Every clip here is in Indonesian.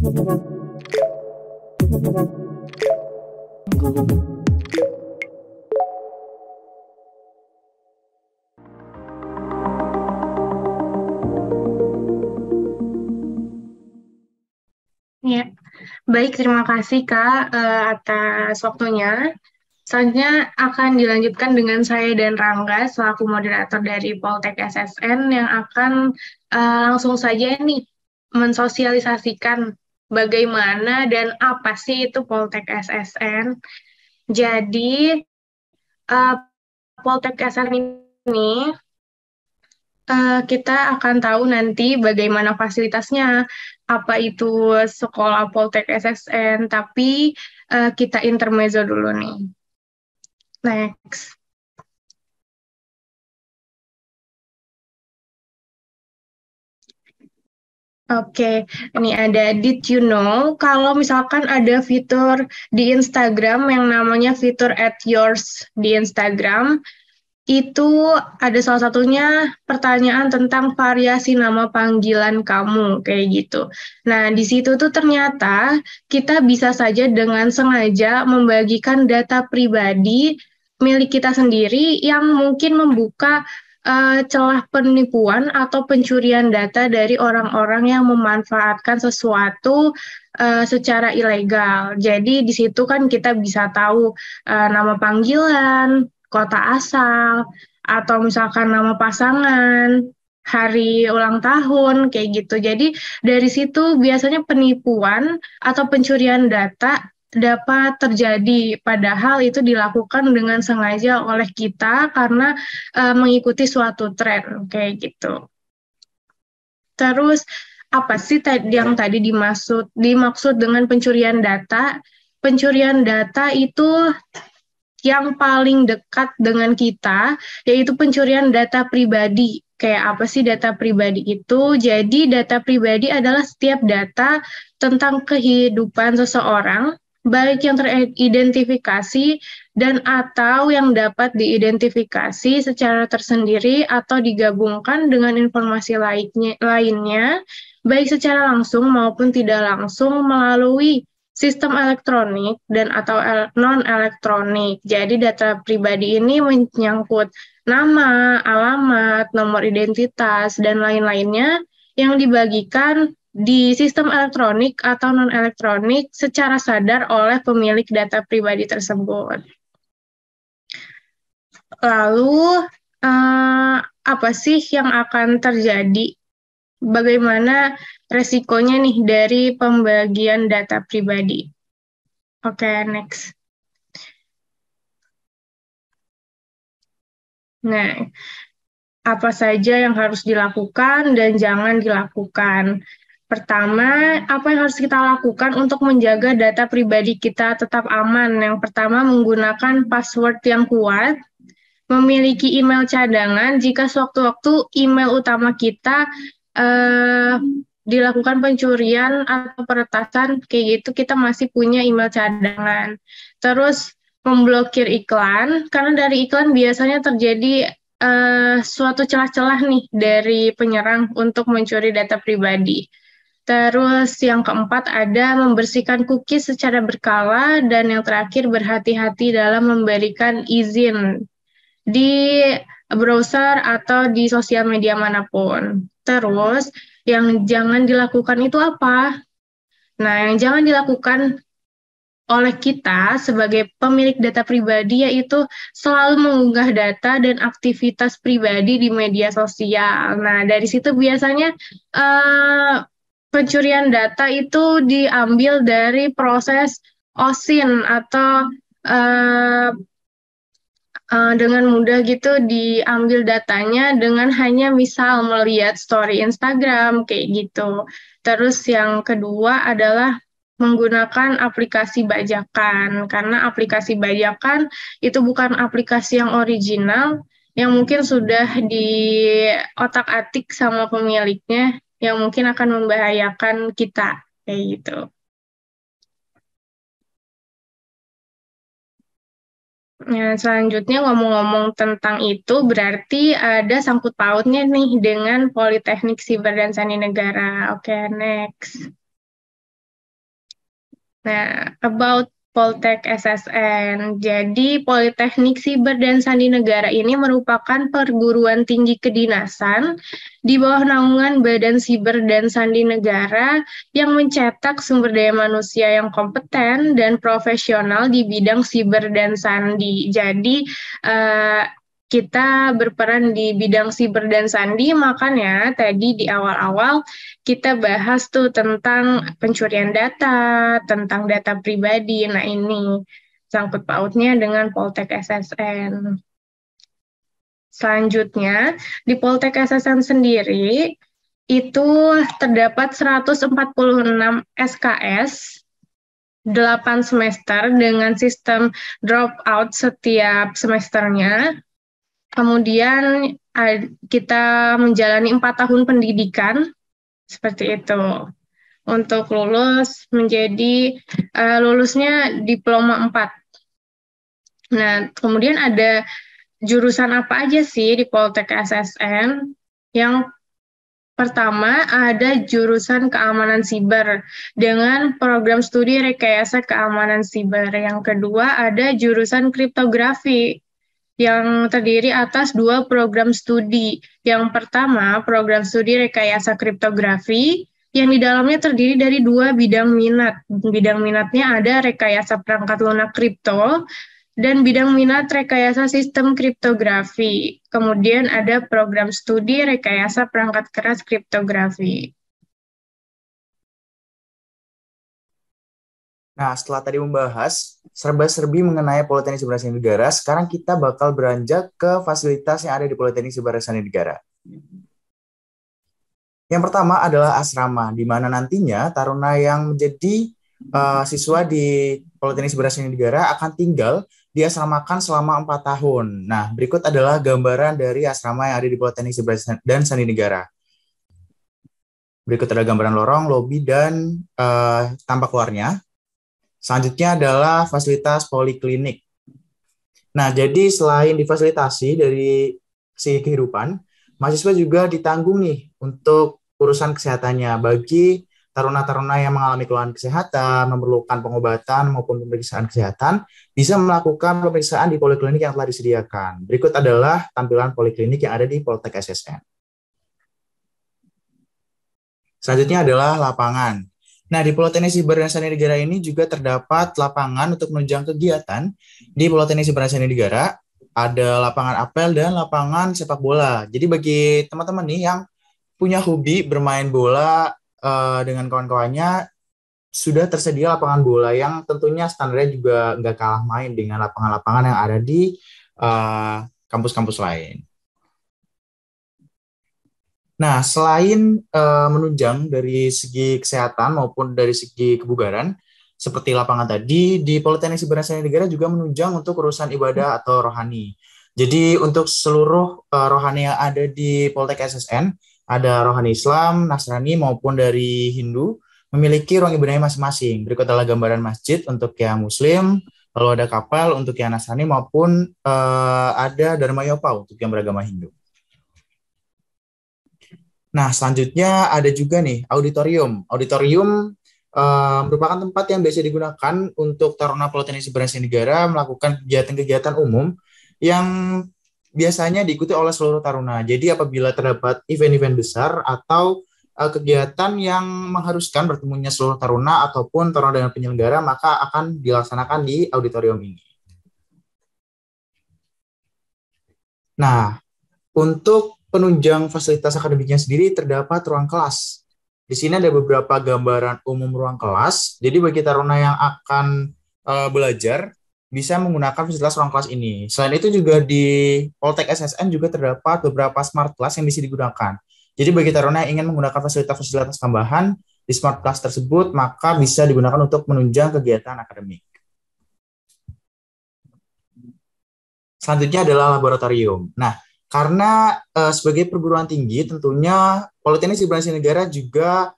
Ya, baik, terima kasih Kak atas waktunya. Selanjutnya akan dilanjutkan dengan saya dan Rangga selaku moderator dari Poltek SSN yang akan langsung saja nih mensosialisasikan bagaimana dan apa sih itu Poltek SSN. Jadi eh, Poltek SSN ini kita akan tahu nanti bagaimana fasilitasnya, apa itu sekolah Poltek SSN, tapi kita intermezzo dulu nih. Next. Oke, ini ada did you know kalau misalkan ada fitur di Instagram yang namanya fitur at yours di Instagram, itu ada salah satunya pertanyaan tentang variasi nama panggilan kamu, kayak gitu. Nah, di situ tuh ternyata kita bisa saja dengan sengaja membagikan data pribadi milik kita sendiri yang mungkin membuka celah penipuan atau pencurian data dari orang-orang yang memanfaatkan sesuatu secara ilegal. Jadi di situ kan kita bisa tahu nama panggilan, kota asal, atau misalkan nama pasangan, hari ulang tahun, kayak gitu. Jadi dari situ biasanya penipuan atau pencurian data dapat terjadi, padahal itu dilakukan dengan sengaja oleh kita karena mengikuti suatu tren, kayak gitu. Terus apa sih yang tadi dimaksud dengan pencurian data? Pencurian data itu yang paling dekat dengan kita, yaitu pencurian data pribadi. Kayak apa sih data pribadi itu? Jadi data pribadi adalah setiap data tentang kehidupan seseorang, baik yang teridentifikasi dan atau yang dapat diidentifikasi secara tersendiri atau digabungkan dengan informasi lainnya, baik secara langsung maupun tidak langsung melalui sistem elektronik dan atau non-elektronik. Jadi data pribadi ini menyangkut nama, alamat, nomor identitas, dan lain-lainnya yang dibagikan di sistem elektronik atau non-elektronik secara sadar oleh pemilik data pribadi tersebut. Lalu, apa sih yang akan terjadi? Bagaimana resikonya nih dari pembagian data pribadi? Oke, next. Nah, apa saja yang harus dilakukan dan jangan dilakukan? Pertama, apa yang harus kita lakukan untuk menjaga data pribadi kita tetap aman? Yang pertama, menggunakan password yang kuat, memiliki email cadangan jika sewaktu-waktu email utama kita eh, dilakukan pencurian atau peretasan, kayak gitu kita masih punya email cadangan. Terus memblokir iklan, karena dari iklan biasanya terjadi suatu celah-celah nih dari penyerang untuk mencuri data pribadi. Terus yang keempat ada membersihkan cookies secara berkala, dan yang terakhir berhati-hati dalam memberikan izin di browser atau di sosial media manapun. Terus, yang jangan dilakukan itu apa? Nah, yang jangan dilakukan oleh kita sebagai pemilik data pribadi yaitu selalu mengunggah data dan aktivitas pribadi di media sosial. Nah, dari situ biasanya eh, pencurian data itu diambil dari proses OSINT atau eh, dengan mudah gitu diambil datanya dengan hanya misal melihat story Instagram kayak gitu. Terus yang kedua adalah menggunakan aplikasi bajakan, karena aplikasi bajakan itu bukan aplikasi yang original yang mungkin sudah di otak-atik sama pemiliknya yang mungkin akan membahayakan kita kayak gitu. Ya, selanjutnya ngomong-ngomong tentang itu, berarti ada sangkut pautnya nih dengan Politeknik Siber dan Sandi Negara. Oke, next. Nah, about Poltek SSN. Jadi, Politeknik Siber dan Sandi Negara ini merupakan perguruan tinggi kedinasan di bawah naungan Badan Siber dan Sandi Negara yang mencetak sumber daya manusia yang kompeten dan profesional di bidang siber dan sandi. Jadi, kita berperan di bidang siber dan sandi, makanya tadi di awal-awal kita bahas tuh tentang pencurian data, tentang data pribadi. Nah, ini sangkut pautnya dengan Poltek SSN. Selanjutnya, di Poltek SSN sendiri, itu terdapat 146 SKS, 8 semester dengan sistem dropout setiap semesternya. Kemudian kita menjalani 4 tahun pendidikan, seperti itu. Untuk lulus menjadi lulusnya diploma 4. Nah, kemudian ada jurusan apa aja sih di Poltek SSN? Yang pertama ada jurusan keamanan siber dengan program studi rekayasa keamanan siber. Yang kedua ada jurusan kriptografi yang terdiri atas 2 program studi. Yang pertama, program studi rekayasa kriptografi, yang di dalamnya terdiri dari 2 bidang minat. Bidang minatnya ada rekayasa perangkat lunak kripto, dan bidang minat rekayasa sistem kriptografi. Kemudian ada program studi rekayasa perangkat keras kriptografi. Nah, setelah tadi membahas serba-serbi mengenai Politeknik Siber dan Sandi Negara, sekarang kita bakal beranjak ke fasilitas yang ada di Politeknik Siber dan Sandi Negara. Yang pertama adalah asrama, di mana nantinya taruna yang menjadi siswa di Politeknik Siber dan Sandi Negara akan tinggal diasramakan selama 4 tahun. Nah, berikut adalah gambaran dari asrama yang ada di Politeknik Siber dan Sandi Negara. Berikut adalah gambaran lorong, lobi, dan tampak luarnya. Selanjutnya adalah fasilitas poliklinik. Nah, jadi selain difasilitasi dari segi kehidupan, mahasiswa juga ditanggung nih untuk urusan kesehatannya bagi taruna-taruna yang mengalami keluhan kesehatan, memerlukan pengobatan maupun pemeriksaan kesehatan, bisa melakukan pemeriksaan di poliklinik yang telah disediakan. Berikut adalah tampilan poliklinik yang ada di Poltek SSN. Selanjutnya adalah lapangan. Nah, di Politeknik Siber dan Sandi Negara ini juga terdapat lapangan untuk menunjang kegiatan. Di Politeknik Siber dan Sandi Negara ada lapangan apel dan lapangan sepak bola. Jadi bagi teman-teman nih yang punya hobi bermain bola dengan kawan-kawannya, sudah tersedia lapangan bola yang tentunya standarnya juga nggak kalah main dengan lapangan-lapangan yang ada di kampus-kampus lain. Nah, selain menunjang dari segi kesehatan maupun dari segi kebugaran, seperti lapangan tadi, di Politeknik Siber dan Sandi Negara juga menunjang untuk urusan ibadah atau rohani. Jadi untuk seluruh rohani yang ada di Poltek SSN, ada rohani Islam, Nasrani maupun dari Hindu, memiliki ruang ibadahnya masing-masing. Berikut adalah gambaran masjid untuk yang Muslim, lalu ada kapel untuk yang Nasrani maupun ada Dharma Yopa untuk yang beragama Hindu. Nah, selanjutnya ada juga nih auditorium. Auditorium merupakan tempat yang biasa digunakan untuk taruna Politeknik Siber dan Sandi Negara melakukan kegiatan-kegiatan umum yang biasanya diikuti oleh seluruh taruna. Jadi apabila terdapat event-event besar atau kegiatan yang mengharuskan bertemunya seluruh taruna ataupun taruna dengan penyelenggara, maka akan dilaksanakan di auditorium ini. Nah, untuk penunjang fasilitas akademiknya sendiri terdapat ruang kelas. Di sini ada beberapa gambaran umum ruang kelas. Jadi bagi taruna yang akan belajar bisa menggunakan fasilitas ruang kelas ini. Selain itu juga di Poltek SSN juga terdapat beberapa smart class yang bisa digunakan. Jadi bagi taruna yang ingin menggunakan fasilitas-fasilitas tambahan di smart class tersebut, maka bisa digunakan untuk menunjang kegiatan akademik. Selanjutnya adalah laboratorium. Nah, karena sebagai perguruan tinggi, tentunya Politeknik Siber dan Sandi Negara juga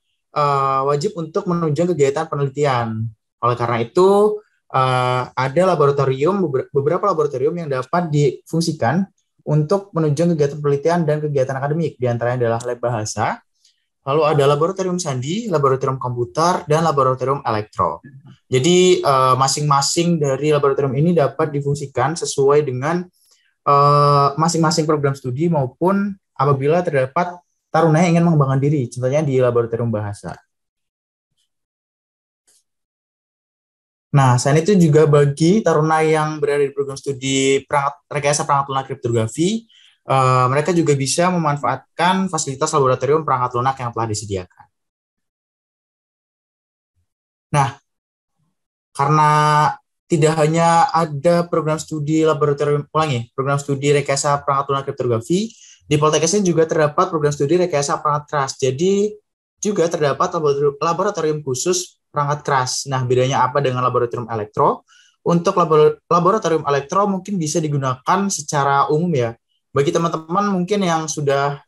wajib untuk menunjang kegiatan penelitian. Oleh karena itu, ada laboratorium, beberapa laboratorium yang dapat difungsikan untuk menunjang kegiatan penelitian dan kegiatan akademik. Di antaranya adalah lab bahasa, Lalu ada laboratorium sandi, laboratorium komputer, dan laboratorium elektro. Jadi masing-masing dari laboratorium ini dapat difungsikan sesuai dengan masing-masing program studi maupun apabila terdapat taruna yang ingin mengembangkan diri, contohnya di laboratorium bahasa. Nah, selain itu juga bagi taruna yang berada di program studi rekayasa perangkat lunak kriptografi, mereka juga bisa memanfaatkan fasilitas laboratorium perangkat lunak yang telah disediakan. Nah, karena tidak hanya ada program studi program studi rekayasa perangkat lunak kriptografi, di Poltekkes ini juga terdapat program studi rekayasa perangkat keras. Jadi juga terdapat laboratorium khusus perangkat keras. Nah, bedanya apa dengan laboratorium elektro? Untuk laboratorium elektro mungkin bisa digunakan secara umum ya. Bagi teman-teman mungkin yang sudah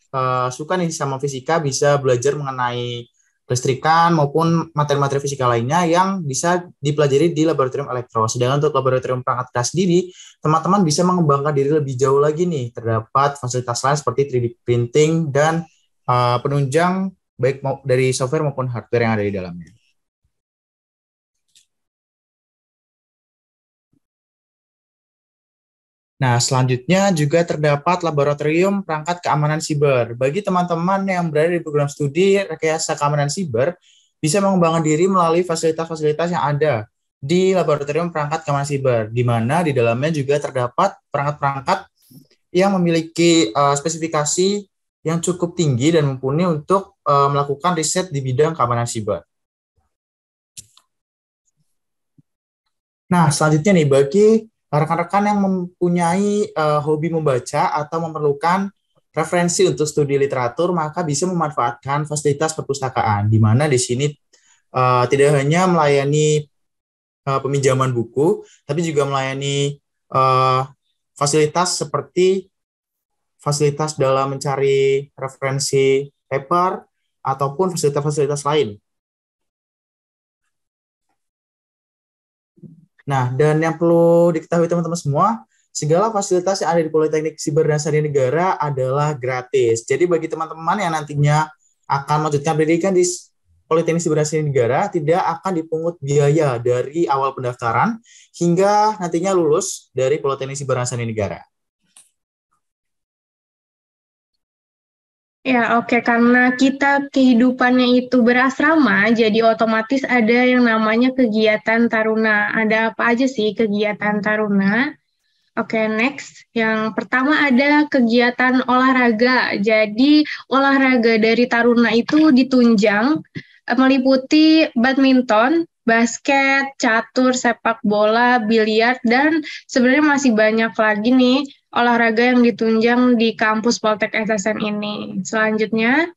suka nih sama fisika, bisa belajar mengenai listrikan maupun materi-materi fisika lainnya yang bisa dipelajari di laboratorium elektro. Sedangkan untuk laboratorium perangkat keras sendiri, teman-teman bisa mengembangkan diri lebih jauh lagi nih. Terdapat fasilitas lain seperti 3D printing dan penunjang baik dari software maupun hardware yang ada di dalamnya. Nah, selanjutnya juga terdapat laboratorium perangkat keamanan siber. Bagi teman-teman yang berada di program studi rekayasa keamanan siber, bisa mengembangkan diri melalui fasilitas-fasilitas yang ada di laboratorium perangkat keamanan siber, di mana di dalamnya juga terdapat perangkat-perangkat yang memiliki spesifikasi yang cukup tinggi dan mumpuni untuk melakukan riset di bidang keamanan siber. Nah, selanjutnya nih, bagi rekan-rekan yang mempunyai hobi membaca atau memerlukan referensi untuk studi literatur, maka bisa memanfaatkan fasilitas perpustakaan, di mana di sini tidak hanya melayani peminjaman buku, tapi juga melayani fasilitas seperti fasilitas dalam mencari referensi paper ataupun fasilitas-fasilitas lain. Nah, dan yang perlu diketahui teman-teman semua, segala fasilitas yang ada di Politeknik Siber dan Sandi Negara adalah gratis. Jadi bagi teman-teman yang nantinya akan melanjutkan pendidikan di Politeknik Siber dan Sandi Negara, tidak akan dipungut biaya dari awal pendaftaran hingga nantinya lulus dari Politeknik Siber dan Sandi Negara. Ya, oke. Karena kita kehidupannya itu berasrama, jadi otomatis ada yang namanya kegiatan taruna. Ada apa aja sih kegiatan taruna? Oke, next. Yang pertama ada kegiatan olahraga. Jadi, olahraga dari taruna itu ditunjang meliputi badminton, basket, catur, sepak bola, biliar, dan sebenarnya masih banyak lagi nih olahraga yang ditunjang di kampus Poltek SSN ini. Selanjutnya,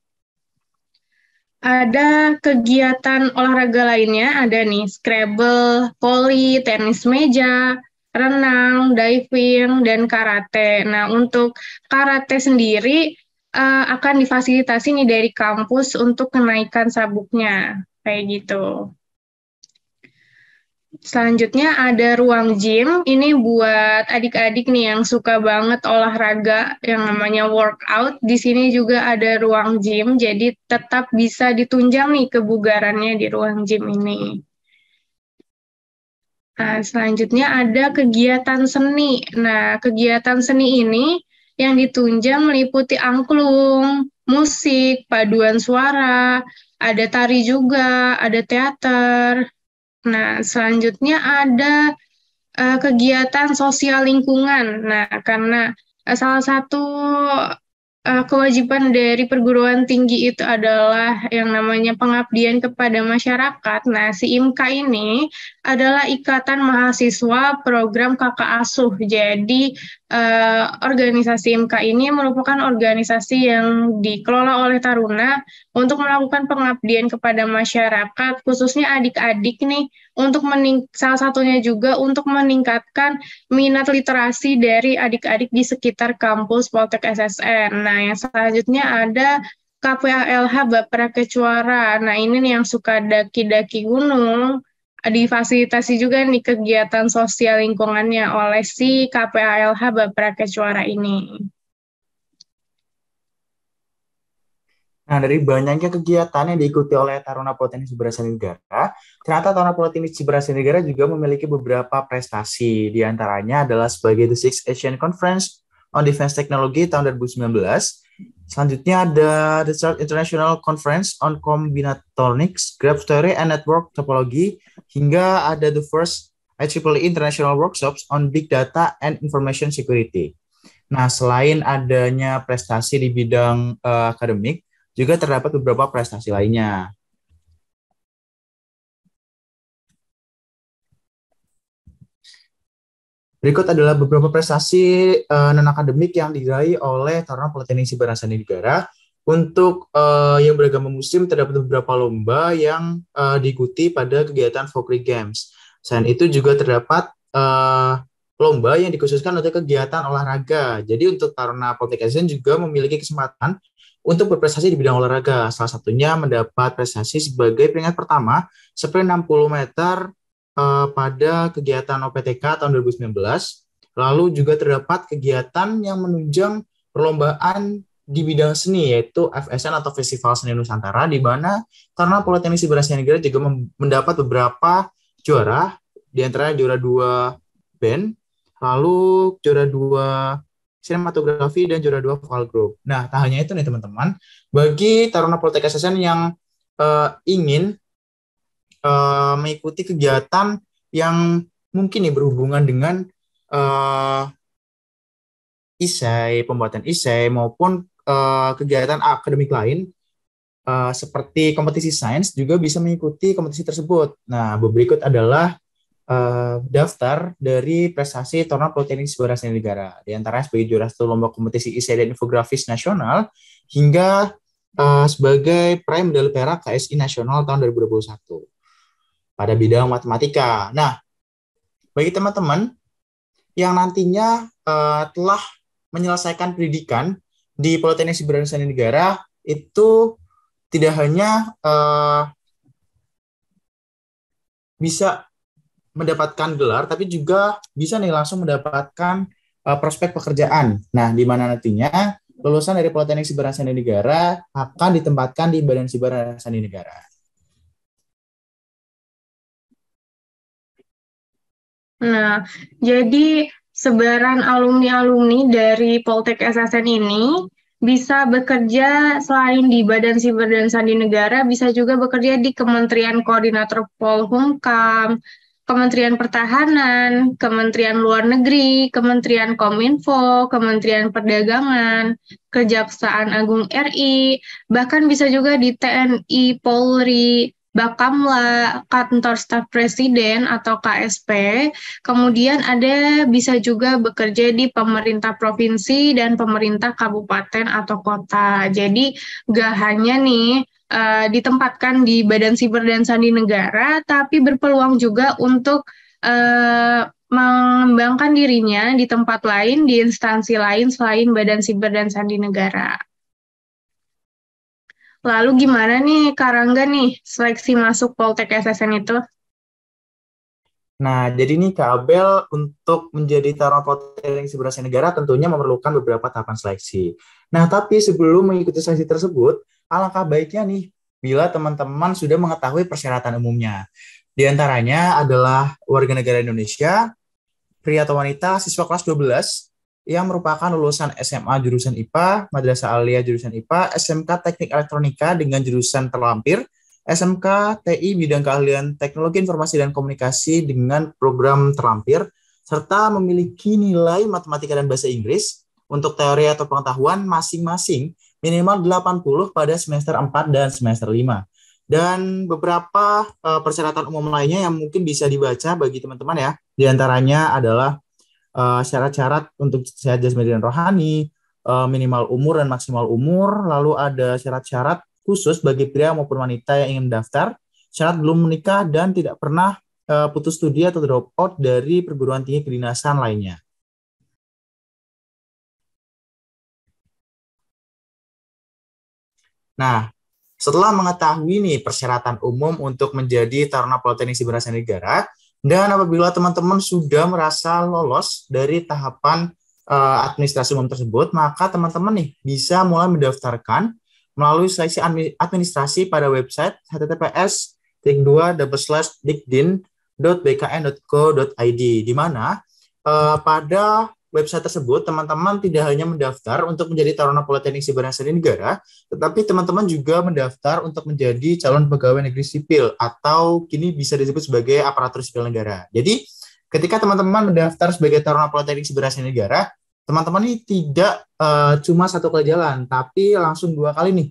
ada kegiatan olahraga lainnya, ada nih Scrabble, voli, tenis meja, renang, diving, dan karate. Nah, untuk karate sendiri akan difasilitasi nih dari kampus untuk kenaikan sabuknya, kayak gitu. Selanjutnya ada ruang gym. Ini buat adik-adik nih yang suka banget olahraga yang namanya workout. Di sini juga ada ruang gym, jadi tetap bisa ditunjang nih kebugarannya di ruang gym ini. Nah, selanjutnya ada kegiatan seni. Nah, kegiatan seni ini yang ditunjang meliputi angklung, musik, paduan suara, ada tari juga, ada teater. Nah, selanjutnya ada kegiatan sosial lingkungan. Nah, karena salah satu kewajiban dari perguruan tinggi itu adalah yang namanya pengabdian kepada masyarakat. Nah, si IMKA ini adalah Ikatan Mahasiswa Program Kakak Asuh. Jadi, organisasi IMKA ini merupakan organisasi yang dikelola oleh Taruna untuk melakukan pengabdian kepada masyarakat, khususnya adik-adik nih, untuk salah satunya juga untuk meningkatkan minat literasi dari adik-adik di sekitar kampus Poltek SSN. Nah, yang selanjutnya ada KPALH Bapra-Kecuara. Nah, ini nih yang suka daki-daki gunung, difasilitasi juga nih kegiatan sosial lingkungannya oleh si KPALH Bapra-Kecuara ini. Nah, dari banyaknya kegiatan yang diikuti oleh Taruna Politeknik Siberasa Negara, ternyata Taruna Politeknik Siberasa Negara juga memiliki beberapa prestasi. Di antaranya adalah sebagai The Sixth Asian Conference on Defense Technology tahun 2019. Selanjutnya ada The Third International Conference on Combinatorics, Graph Theory and Network Topology, hingga ada the first IEEE International Workshops on Big Data and Information Security. Nah, selain adanya prestasi di bidang akademik, juga terdapat beberapa prestasi lainnya. Berikut adalah beberapa prestasi non-akademik yang diraih oleh Taruna Politeknik Siberasa Negara. Untuk yang beragama muslim, terdapat beberapa lomba yang diikuti pada kegiatan Vokri Games. Selain itu juga terdapat lomba yang dikhususkan untuk kegiatan olahraga. Jadi untuk Taruna Politeknik ASN juga memiliki kesempatan untuk berprestasi di bidang olahraga. Salah satunya mendapat prestasi sebagai peringkat pertama sprint 60 meter pada kegiatan OPTK tahun 2019. Lalu juga terdapat kegiatan yang menunjang perlombaan di bidang seni, yaitu FSN atau Festival Seni Nusantara, di mana Taruna Politeknik Siberasa Negara juga mendapat beberapa juara, di antaranya juara 2 band, lalu juara 2 sinematografi, dan juara 2 vokal group. Nah, tak hanya itu nih teman-teman, bagi Taruna Politeknik SSN yang ingin mengikuti kegiatan yang mungkin nih berhubungan dengan esai, pembuatan esai, maupun kegiatan akademik lain, seperti kompetisi sains, juga bisa mengikuti kompetisi tersebut. Nah, berikut adalah daftar dari prestasi Taruna Politeknik Siberasa Negara. Di antaranya sebagai juara 1 lomba kompetisi esai dan infografis nasional, hingga sebagai peraih medali perak KSI Nasional tahun 2021 pada bidang matematika. Nah, bagi teman-teman yang nantinya telah menyelesaikan pendidikan di Politeknik Siberasa Negara, itu tidak hanya bisa mendapatkan gelar, tapi juga bisa nih langsung mendapatkan prospek pekerjaan. Nah, di mana nantinya lulusan dari Politeknik Siberasa Negara akan ditempatkan di Badan Siberasa Negara. Nah, jadi sebaran alumni-alumni dari Poltek SSN ini bisa bekerja selain di Badan Siber dan Sandi Negara, bisa juga bekerja di Kementerian Koordinator Polhukam, Kementerian Pertahanan, Kementerian Luar Negeri, Kementerian Kominfo, Kementerian Perdagangan, Kejaksaan Agung RI, bahkan bisa juga di TNI, Polri, Bakamla, Kantor Staf Presiden atau KSP. Kemudian ada bisa juga bekerja di pemerintah provinsi dan pemerintah kabupaten atau kota. Jadi gak hanya nih ditempatkan di Badan Siber dan Sandi Negara, tapi berpeluang juga untuk mengembangkan dirinya di tempat lain, di instansi lain selain Badan Siber dan Sandi Negara. Lalu gimana nih Karangga nih seleksi masuk Poltek SSN itu? Nah, jadi nih Kak Abel, untuk menjadi Taruna Politeknik Siberasa Negara tentunya memerlukan beberapa tahapan seleksi. Nah, tapi sebelum mengikuti seleksi tersebut, alangkah baiknya nih bila teman-teman sudah mengetahui persyaratan umumnya. Di antaranya adalah warga negara Indonesia, pria atau wanita, siswa kelas 12, yang merupakan lulusan SMA jurusan IPA, Madrasah Aliyah jurusan IPA, SMK Teknik Elektronika dengan jurusan terlampir, SMK TI bidang keahlian Teknologi Informasi dan Komunikasi dengan program terlampir, serta memiliki nilai matematika dan bahasa Inggris untuk teori atau pengetahuan masing-masing minimal 80 pada semester 4 dan semester 5. Dan beberapa persyaratan umum lainnya yang mungkin bisa dibaca bagi teman-teman ya. Di antaranya adalah syarat-syarat untuk sehat jasmani dan rohani, minimal umur dan maksimal umur, lalu ada syarat-syarat khusus bagi pria maupun wanita yang ingin mendaftar, syarat belum menikah dan tidak pernah putus studi atau drop out dari perguruan tinggi kedinasan lainnya. Nah, setelah mengetahui nih persyaratan umum untuk menjadi Taruna Politeknik Siberasa Negara, dan apabila teman-teman sudah merasa lolos dari tahapan administrasi umum tersebut, maka teman-teman nih bisa mulai mendaftarkan melalui seleksi administrasi pada website https://dikdin.bkn.co.id, di mana pada website tersebut teman-teman tidak hanya mendaftar untuk menjadi Taruna Politeknik Siber dan Sandi Negara, tetapi teman-teman juga mendaftar untuk menjadi calon pegawai negeri sipil atau kini bisa disebut sebagai aparatur sipil negara. Jadi ketika teman-teman mendaftar sebagai Taruna Politeknik Siber dan Sandi Negara, teman-teman ini tidak cuma satu kali jalan, tapi langsung dua kali nih.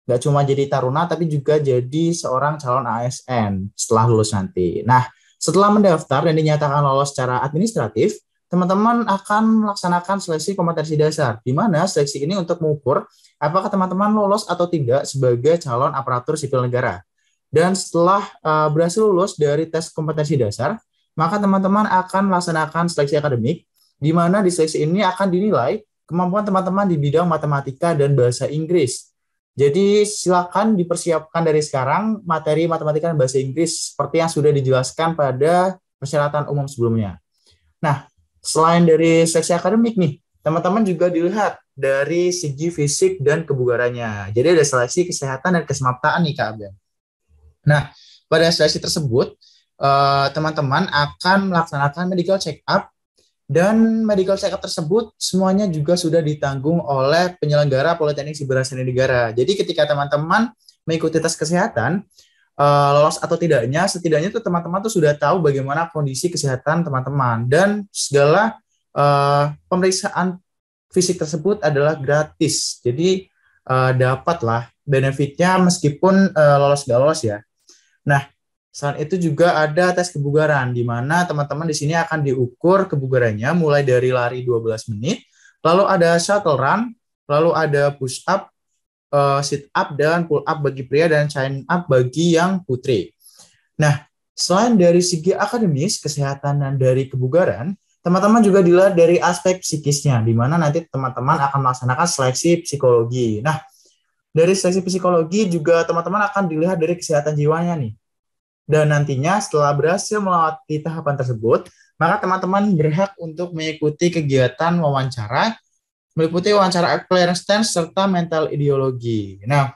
Nggak cuma jadi taruna, tapi juga jadi seorang calon ASN setelah lulus nanti. Nah, setelah mendaftar dan dinyatakan lolos secara administratif, teman-teman akan melaksanakan seleksi kompetensi dasar, di mana seleksi ini untuk mengukur apakah teman-teman lolos atau tidak sebagai calon aparatur sipil negara. Dan setelah berhasil lulus dari tes kompetensi dasar, maka teman-teman akan melaksanakan seleksi akademik, di mana di seleksi ini akan dinilai kemampuan teman-teman di bidang matematika dan bahasa Inggris. Jadi silakan dipersiapkan dari sekarang materi matematika dan bahasa Inggris seperti yang sudah dijelaskan pada persyaratan umum sebelumnya. Nah, selain dari seleksi akademik nih, teman-teman juga dilihat dari segi fisik dan kebugarannya. Jadi ada seleksi kesehatan dan kesemaptaan nih Kak Abel. Nah, pada seleksi tersebut, teman-teman akan melaksanakan medical check-up, dan medical check-up tersebut semuanya juga sudah ditanggung oleh penyelenggara Politeknik Siber dan Sandi Negara. Jadi ketika teman-teman mengikuti tes kesehatan, lolos atau tidaknya, setidaknya tuh teman-teman tuh sudah tahu bagaimana kondisi kesehatan teman-teman. Dan segala pemeriksaan fisik tersebut adalah gratis. Jadi dapatlah benefitnya meskipun lolos gak lolos ya. Nah, selain itu juga ada tes kebugaran, di mana teman-teman di sini akan diukur kebugarannya mulai dari lari 12 menit, lalu ada shuttle run, lalu ada push up, sit up, dan pull up bagi pria, dan chin up bagi yang putri. Nah, selain dari segi akademis, kesehatan, dan dari kebugaran, teman-teman juga dilihat dari aspek psikisnya, di mana nanti teman-teman akan melaksanakan seleksi psikologi. Nah, dari seleksi psikologi juga teman-teman akan dilihat dari kesehatan jiwanya nih. Dan nantinya setelah berhasil melewati tahapan tersebut, maka teman-teman berhak untuk mengikuti kegiatan wawancara, meliputi wawancara clearance serta mental ideologi. Nah,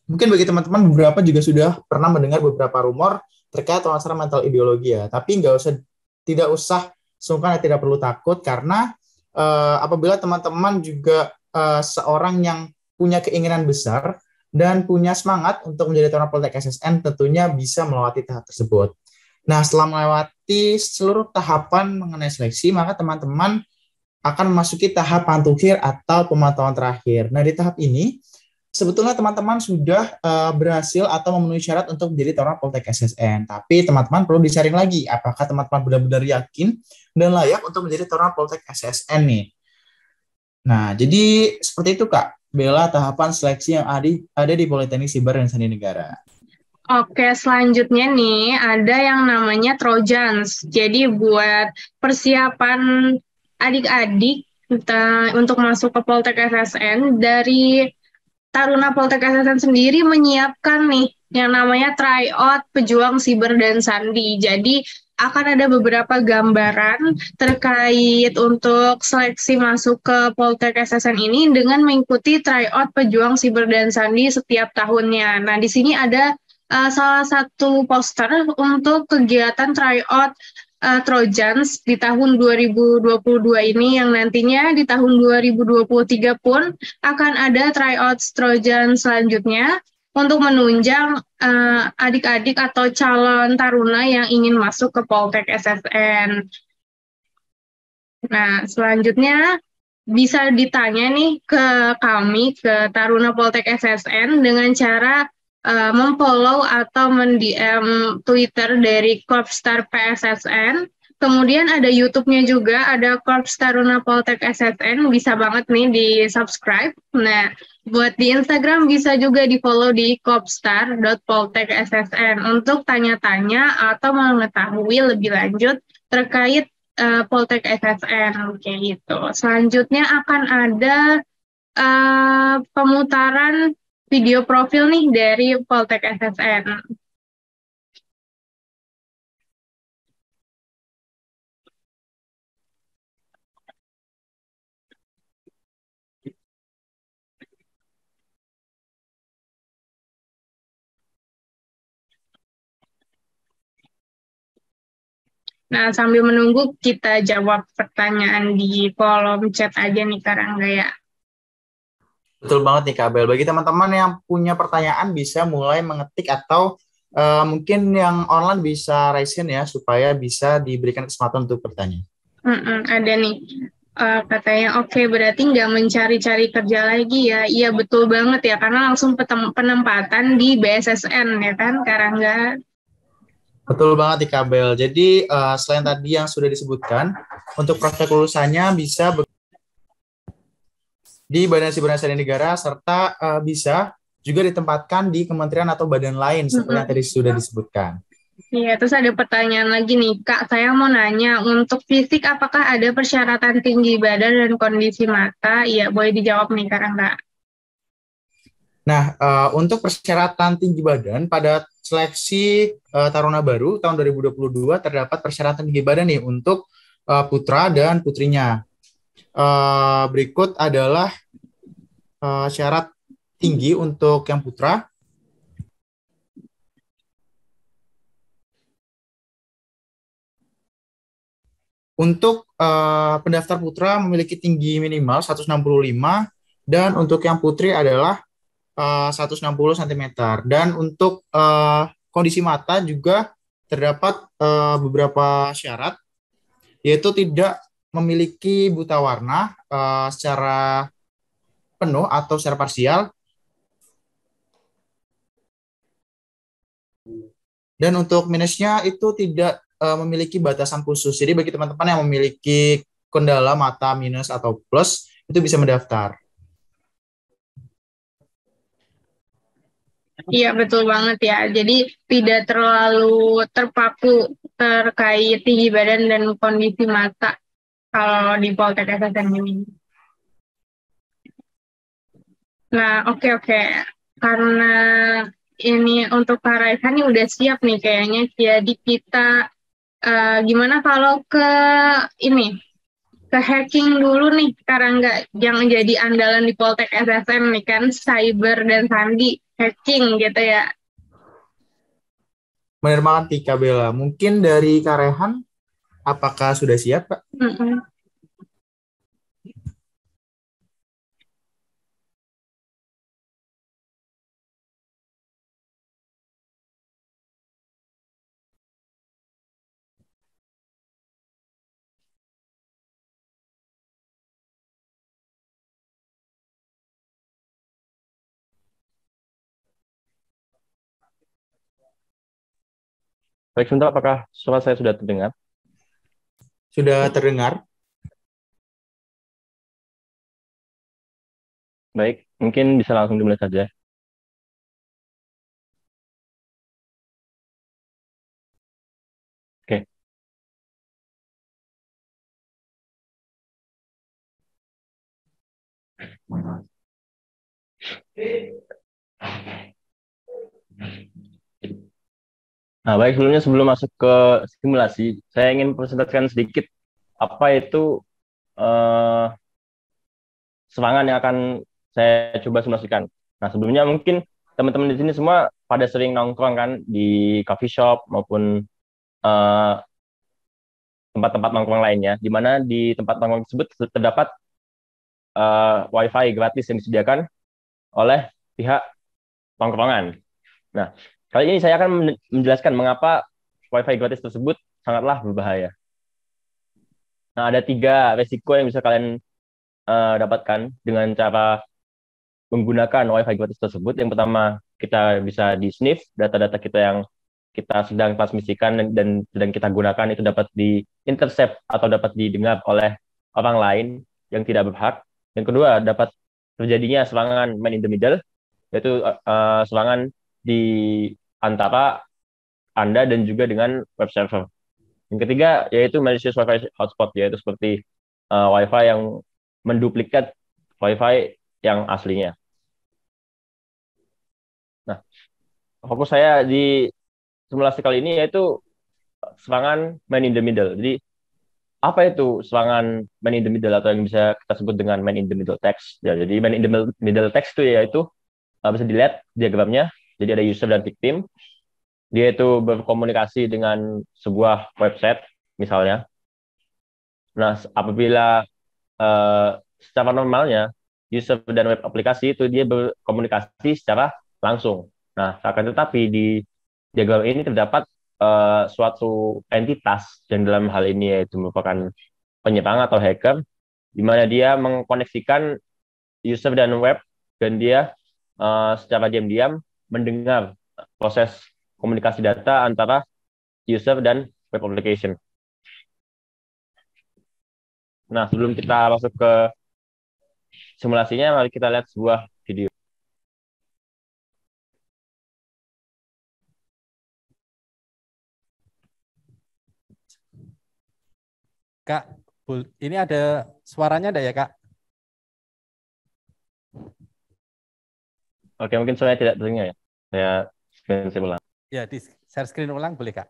mungkin bagi teman-teman beberapa juga sudah pernah mendengar beberapa rumor terkait wawancara mental ideologi ya. Tapi tidak usah sungkan dan tidak perlu takut, karena apabila teman-teman juga seorang yang punya keinginan besar dan punya semangat untuk menjadi Taruna Politek SSN, tentunya bisa melewati tahap tersebut. Nah, setelah melewati seluruh tahapan mengenai seleksi, maka teman-teman akan memasuki tahap pantukhir atau pemantauan terakhir. Nah, di tahap ini, sebetulnya teman-teman sudah berhasil atau memenuhi syarat untuk menjadi Taruna Politek SSN. Tapi teman-teman perlu disaring lagi, apakah teman-teman benar-benar yakin dan layak untuk menjadi Taruna Politek SSN nih. Nah, jadi seperti itu Kak, Bella, tahapan seleksi yang ada di Politeknik Siber dan Sandi Negara. Oke, selanjutnya nih ada yang namanya Trojans. Jadi buat persiapan adik-adik untuk masuk ke Poltek SSN, dari Taruna Poltek SSN sendiri menyiapkan nih yang namanya tryout pejuang siber dan sandi. Jadi akan ada beberapa gambaran terkait untuk seleksi masuk ke Poltek SSN ini dengan mengikuti tryout pejuang siber dan sandi setiap tahunnya. Nah, di sini ada salah satu poster untuk kegiatan tryout Trojans di tahun 2022 ini, yang nantinya di tahun 2023 pun akan ada tryout Trojan selanjutnya untuk menunjang adik-adik atau calon taruna yang ingin masuk ke Poltek SSN. Nah, selanjutnya bisa ditanya nih ke kami, ke Taruna Poltek SSN, dengan cara memfollow atau mendm Twitter dari Korpstar PSSN. Kemudian ada YouTube-nya juga, ada Korps Taruna Poltek SSN, bisa banget nih di-subscribe. Nah, buat di Instagram bisa juga di-follow di korpstar.poltek.ssn untuk tanya-tanya atau mengetahui lebih lanjut terkait Poltek SSN, kayak gitu. Selanjutnya akan ada pemutaran video profil nih dari Poltek SSN. Nah, sambil menunggu kita jawab pertanyaan di kolom chat aja nih Kak Rangga ya. Betul banget nih Kak Bel. Bagi teman-teman yang punya pertanyaan bisa mulai mengetik atau mungkin yang online bisa raise hand ya supaya bisa diberikan kesempatan untuk bertanya. Ada nih. Katanya oke, berarti nggak mencari-cari kerja lagi ya. Iya betul banget ya, karena langsung penempatan di BSSN ya kan Kak Rangga. Betul banget nih Kak Bel. Jadi selain tadi yang sudah disebutkan, untuk prospek lulusannya bisa di Badan Siberasari Negara serta bisa juga ditempatkan di kementerian atau badan lain seperti yang tadi sudah disebutkan. Iya, terus ada pertanyaan lagi nih, Kak. Saya mau nanya, untuk fisik apakah ada persyaratan tinggi badan dan kondisi mata? Iya, boleh dijawab nih, Kak Rangga. Nah, untuk persyaratan tinggi badan pada seleksi Taruna Baru tahun 2022 terdapat persyaratan tinggi badan nih untuk putra dan putrinya. Berikut adalah syarat tinggi untuk yang putra. Untuk pendaftar putra memiliki tinggi minimal 165 dan untuk yang putri adalah 160 cm. Dan untuk kondisi mata juga terdapat beberapa syarat, yaitu tidak memiliki buta warna secara penuh atau secara parsial. Dan untuk minusnya itu tidak memiliki batasan khusus. Jadi bagi teman-teman yang memiliki kendala mata minus atau plus, itu bisa mendaftar. Iya, betul banget ya. Jadi tidak terlalu terpaku terkait tinggi badan dan kondisi mata kalau di Poltek SSN ini. Nah, oke. Karena ini untuk Kak Raihan ini udah siap nih kayaknya. Jadi kita gimana kalau ke ini ke hacking dulu nih karena nggak yang jadi andalan di Poltek SSN nih kan cyber dan sandi hacking gitu ya. Benar banget Tika Bella. Mungkin dari Karehan, apakah sudah siap, Kak? Mm-mm. Baik, sebentar, apakah suara saya sudah terdengar? Sudah terdengar? Baik, mungkin bisa langsung dimulai saja. Oke. Nah, baik, sebelum masuk ke simulasi, saya ingin presentasikan sedikit apa itu eh, serangan yang akan saya coba simulasikan. Nah, sebelumnya mungkin teman-teman di sini semua pada sering nongkrong kan di coffee shop maupun eh, tempat-tempat nongkrong lainnya, di mana di tempat nongkrong tersebut terdapat WiFi gratis yang disediakan oleh pihak nongkrongan. Nah, kali ini saya akan menjelaskan mengapa WiFi gratis tersebut sangatlah berbahaya. Nah, ada 3 resiko yang bisa kalian dapatkan dengan cara menggunakan WiFi gratis tersebut. Yang pertama, kita bisa di-sniff data-data kita yang kita sedang transmisikan dan sedang kita gunakan itu dapat di-intercept atau dapat didengar oleh orang lain yang tidak berhak. Yang kedua, dapat terjadinya serangan man in the middle, yaitu serangan di antara Anda dan juga dengan web server. Yang ketiga, yaitu malicious Wi-Fi hotspot, yaitu seperti Wi-Fi yang menduplikat Wi-Fi yang aslinya. Nah, fokus saya di simulasi kali ini yaitu serangan man in the middle. Jadi, apa itu serangan man in the middle atau yang bisa kita sebut dengan man in the middle text? Ya, jadi man in the middle text itu yaitu bisa dilihat diagramnya. Jadi ada user dan victim. Dia itu berkomunikasi dengan sebuah website misalnya. Nah, apabila secara normalnya user dan web aplikasi itu dia berkomunikasi secara langsung. Nah, akan tetapi di diagram ini terdapat suatu entitas yang dalam hal ini yaitu merupakan penyerang atau hacker, di mana dia mengkoneksikan user dan web dan dia secara diam-diam mendengar proses komunikasi data antara user dan web application. Nah, sebelum kita masuk ke simulasinya, mari kita lihat sebuah video. Kak, ini ada suaranya enggak ya, Kak? Oke, mungkin saya tidak terdengar ya. Saya screen ulang. Ya, di share screen ulang boleh, Kak?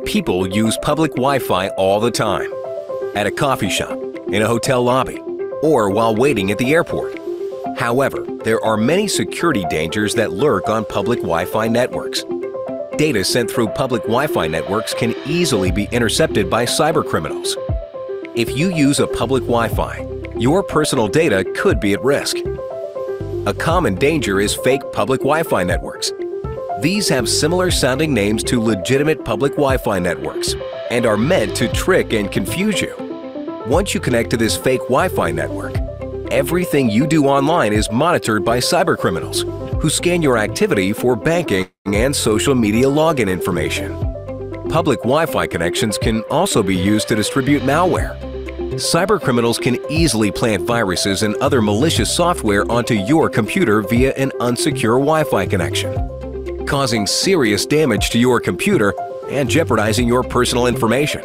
People use public Wi-Fi all the time. At a coffee shop, in a hotel lobby, or while waiting at the airport. However, there are many security dangers that lurk on public Wi-Fi networks. Data sent through public Wi-Fi networks can easily be intercepted by cybercriminals. If you use a public Wi-Fi, your personal data could be at risk. A common danger is fake public Wi-Fi networks. These have similar sounding names to legitimate public Wi-Fi networks and are meant to trick and confuse you. Once you connect to this fake Wi-Fi network, everything you do online is monitored by cybercriminals who scan your activity for banking and social media login information. Public Wi-Fi connections can also be used to distribute malware. Cybercriminals can easily plant viruses and other malicious software onto your computer via an unsecure Wi-Fi connection, causing serious damage to your computer and jeopardizing your personal information.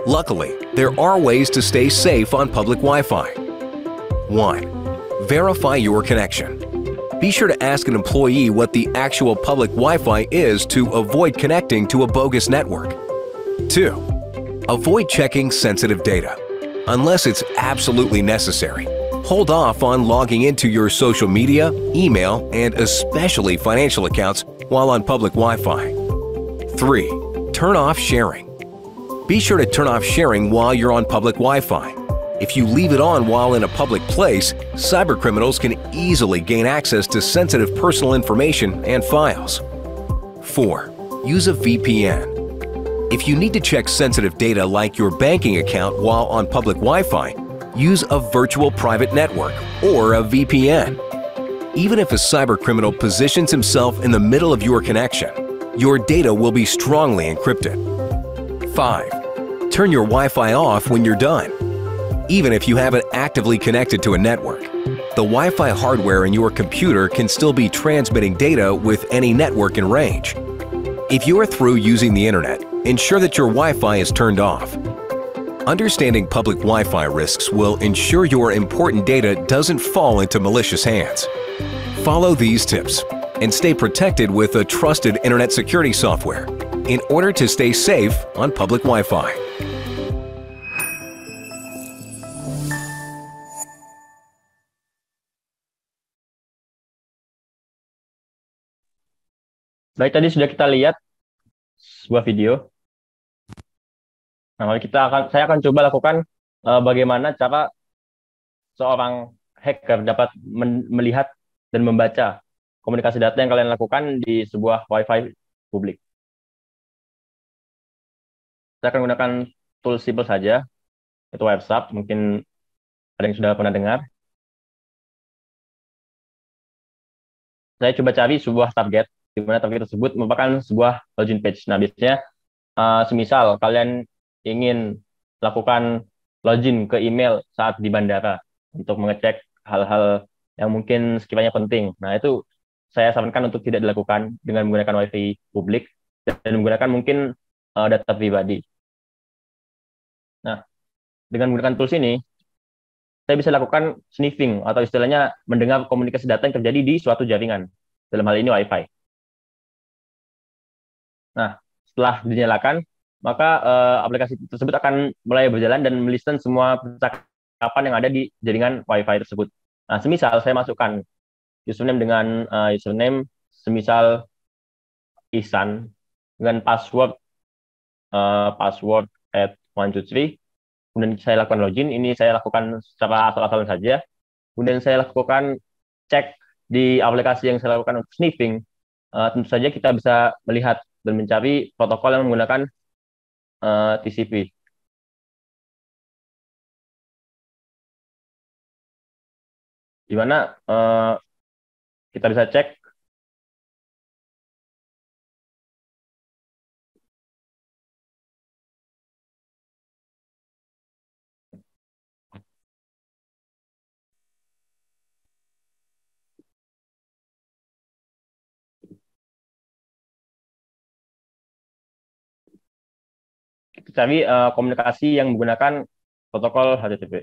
Luckily, there are ways to stay safe on public Wi-Fi. 1. Verify your connection. Be sure to ask an employee what the actual public Wi-Fi is to avoid connecting to a bogus network. 2. Avoid checking sensitive data. Unless it's absolutely necessary, hold off on logging into your social media, email, and especially financial accounts while on public Wi-Fi. 3. Turn off sharing. Be sure to turn off sharing while you're on public Wi-Fi. If you leave it on while in a public place, cybercriminals can easily gain access to sensitive personal information and files. 4. Use a VPN. If you need to check sensitive data like your banking account while on public Wi-Fi, use a virtual private network or a VPN. Even if a cybercriminal positions himself in the middle of your connection, your data will be strongly encrypted. 5. Turn your Wi-Fi off when you're done. Even if you haven't actively connected to a network, the Wi-Fi hardware in your computer can still be transmitting data with any network in range. If you are through using the internet, ensure that your Wi-Fi is turned off. Understanding public Wi-Fi risks will ensure your important data doesn't fall into malicious hands. Follow these tips and stay protected with a trusted internet security software in order to stay safe on public Wi-Fi. Baik, tadi sudah kita lihat sebuah video. Nah, mari saya akan coba lakukan bagaimana cara seorang hacker dapat melihat dan membaca komunikasi data yang kalian lakukan di sebuah Wi-Fi publik. Saya akan gunakan tools simple saja, itu WhatsApp. Mungkin ada yang sudah pernah dengar. Saya coba cari sebuah target, di mana target tersebut merupakan sebuah login page. Nah, biasanya semisal kalian ingin lakukan login ke email saat di bandara untuk mengecek hal-hal yang mungkin sekiranya penting. Nah, itu saya sarankan untuk tidak dilakukan dengan menggunakan Wi-Fi publik dan menggunakan mungkin data pribadi. Nah, dengan menggunakan tools ini, saya bisa lakukan sniffing atau istilahnya mendengar komunikasi data yang terjadi di suatu jaringan, dalam hal ini Wi-Fi. Nah, setelah dinyalakan, maka aplikasi tersebut akan mulai berjalan dan melisten semua percakapan yang ada di jaringan Wi-Fi tersebut. Nah, semisal saya masukkan username dengan username semisal Ihsan dengan password at 123. Kemudian saya lakukan login. Ini saya lakukan secara asal-asalan saja. Kemudian saya lakukan cek di aplikasi yang saya lakukan untuk sniffing. Tentu saja kita bisa melihat dan mencari protokol yang menggunakan TCP. Di mana kita bisa cek komunikasi yang menggunakan protokol HTTP.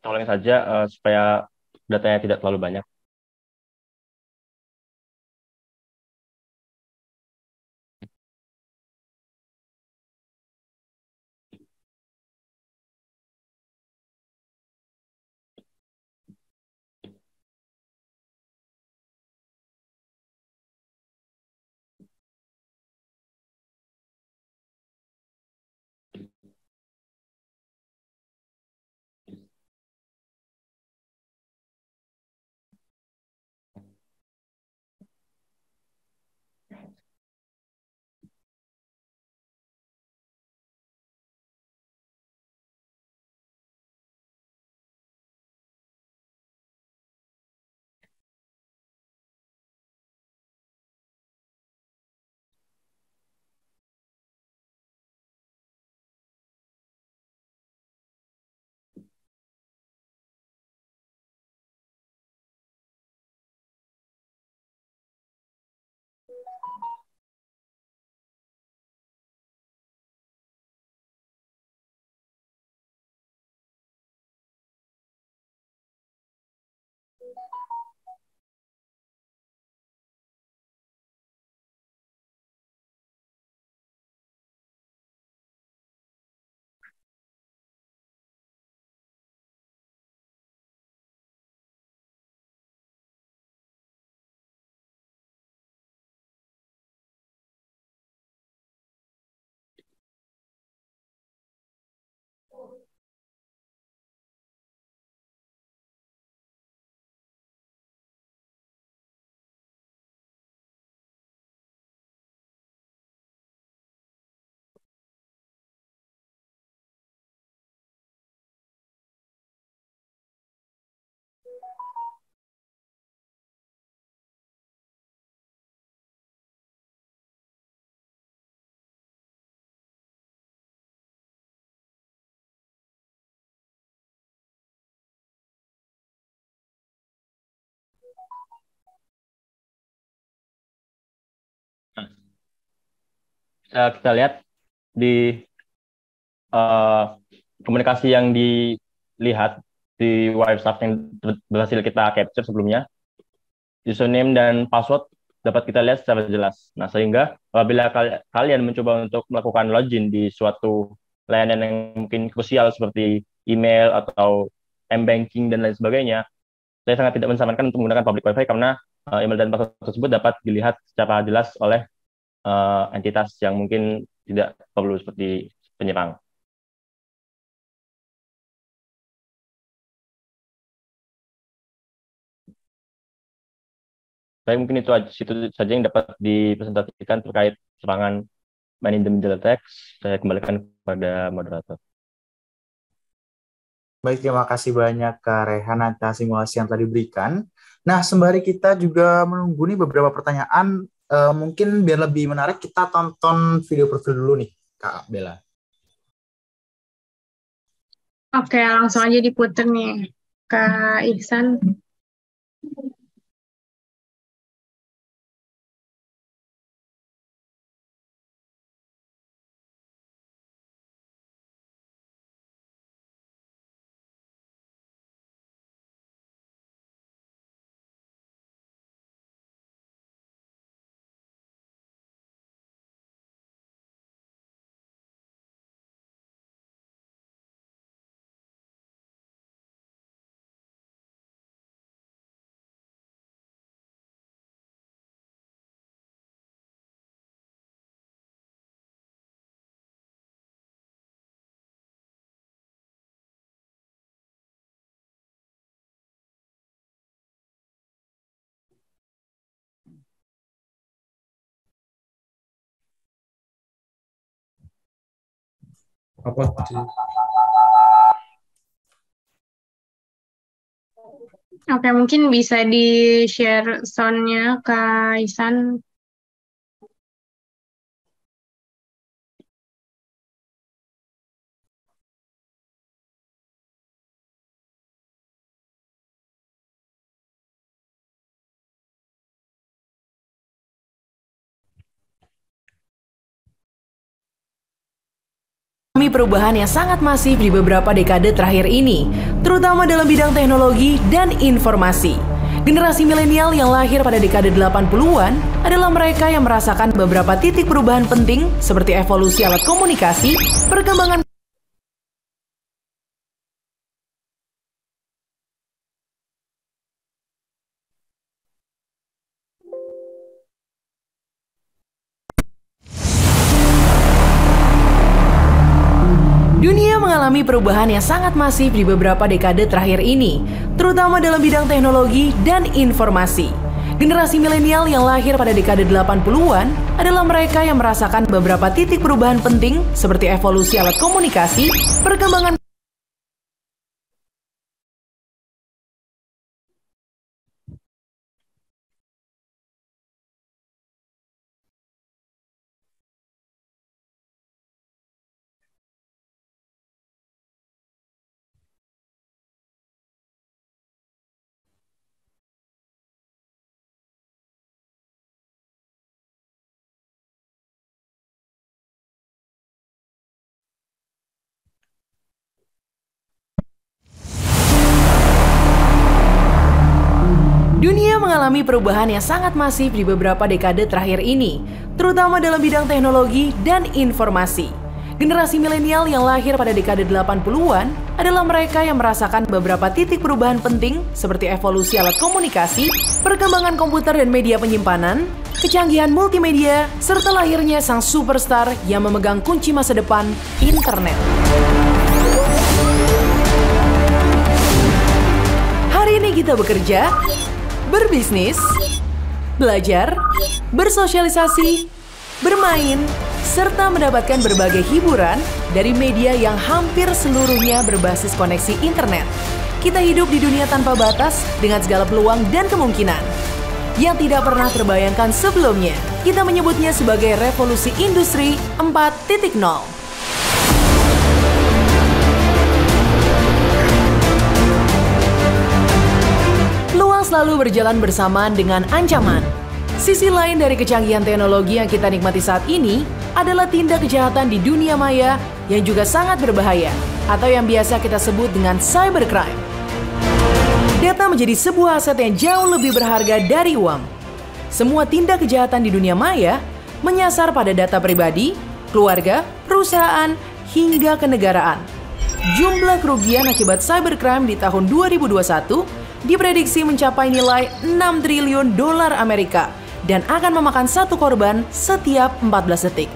Kita ulangi saja supaya datanya tidak terlalu banyak. Kita lihat di komunikasi yang dilihat di WhatsApp yang berhasil kita capture sebelumnya, username dan password dapat kita lihat secara jelas. Nah, sehingga apabila kalian mencoba untuk melakukan login di suatu layanan yang mungkin krusial seperti email atau m-banking dan lain sebagainya, saya sangat tidak menyarankan untuk menggunakan public Wi-Fi karena email dan password tersebut dapat dilihat secara jelas oleh entitas yang mungkin tidak perlu seperti penyerang. Baik, mungkin itu saja yang dapat dipresentasikan terkait serangan man in the middle attacks. Saya kembalikan kepada moderator. Baik, terima kasih banyak Kak Rehan atas simulasi yang telah diberikan. Nah, sembari kita juga menunggu nih beberapa pertanyaan, mungkin biar lebih menarik kita tonton video profil dulu nih, Kak Bella. Oke, langsung aja diputer nih, Kak Ihsan. Apa di Oke, mungkin bisa di-share sound-nya, Kak Ihsan. Perubahan yang sangat masif di beberapa dekade terakhir ini, terutama dalam bidang teknologi dan informasi. Generasi milenial yang lahir pada dekade 80-an adalah mereka yang merasakan beberapa titik perubahan penting seperti evolusi alat komunikasi, perkembangan Dunia mengalami perubahan yang sangat masif di beberapa dekade terakhir ini, terutama dalam bidang teknologi dan informasi. Generasi milenial yang lahir pada dekade 80-an adalah mereka yang merasakan beberapa titik perubahan penting seperti evolusi alat komunikasi, perkembangan Dunia mengalami perubahan yang sangat masif di beberapa dekade terakhir ini, terutama dalam bidang teknologi dan informasi. Generasi milenial yang lahir pada dekade 80-an adalah mereka yang merasakan beberapa titik perubahan penting seperti evolusi alat komunikasi, perkembangan komputer dan media penyimpanan, kecanggihan multimedia, serta lahirnya sang superstar yang memegang kunci masa depan, internet. Hari ini kita bekerja, berbisnis, belajar, bersosialisasi, bermain, serta mendapatkan berbagai hiburan dari media yang hampir seluruhnya berbasis koneksi internet. Kita hidup di dunia tanpa batas dengan segala peluang dan kemungkinan yang tidak pernah terbayangkan sebelumnya. Kita menyebutnya sebagai revolusi industri 4.0. Selalu berjalan bersamaan dengan ancaman. Sisi lain dari kecanggihan teknologi yang kita nikmati saat ini adalah tindak kejahatan di dunia maya yang juga sangat berbahaya atau yang biasa kita sebut dengan cybercrime. Data menjadi sebuah aset yang jauh lebih berharga dari uang. Semua tindak kejahatan di dunia maya menyasar pada data pribadi, keluarga, perusahaan, hingga kenegaraan. Jumlah kerugian akibat cybercrime di tahun 2021 diprediksi mencapai nilai 6 triliun dolar Amerika dan akan memakan satu korban setiap 14 detik.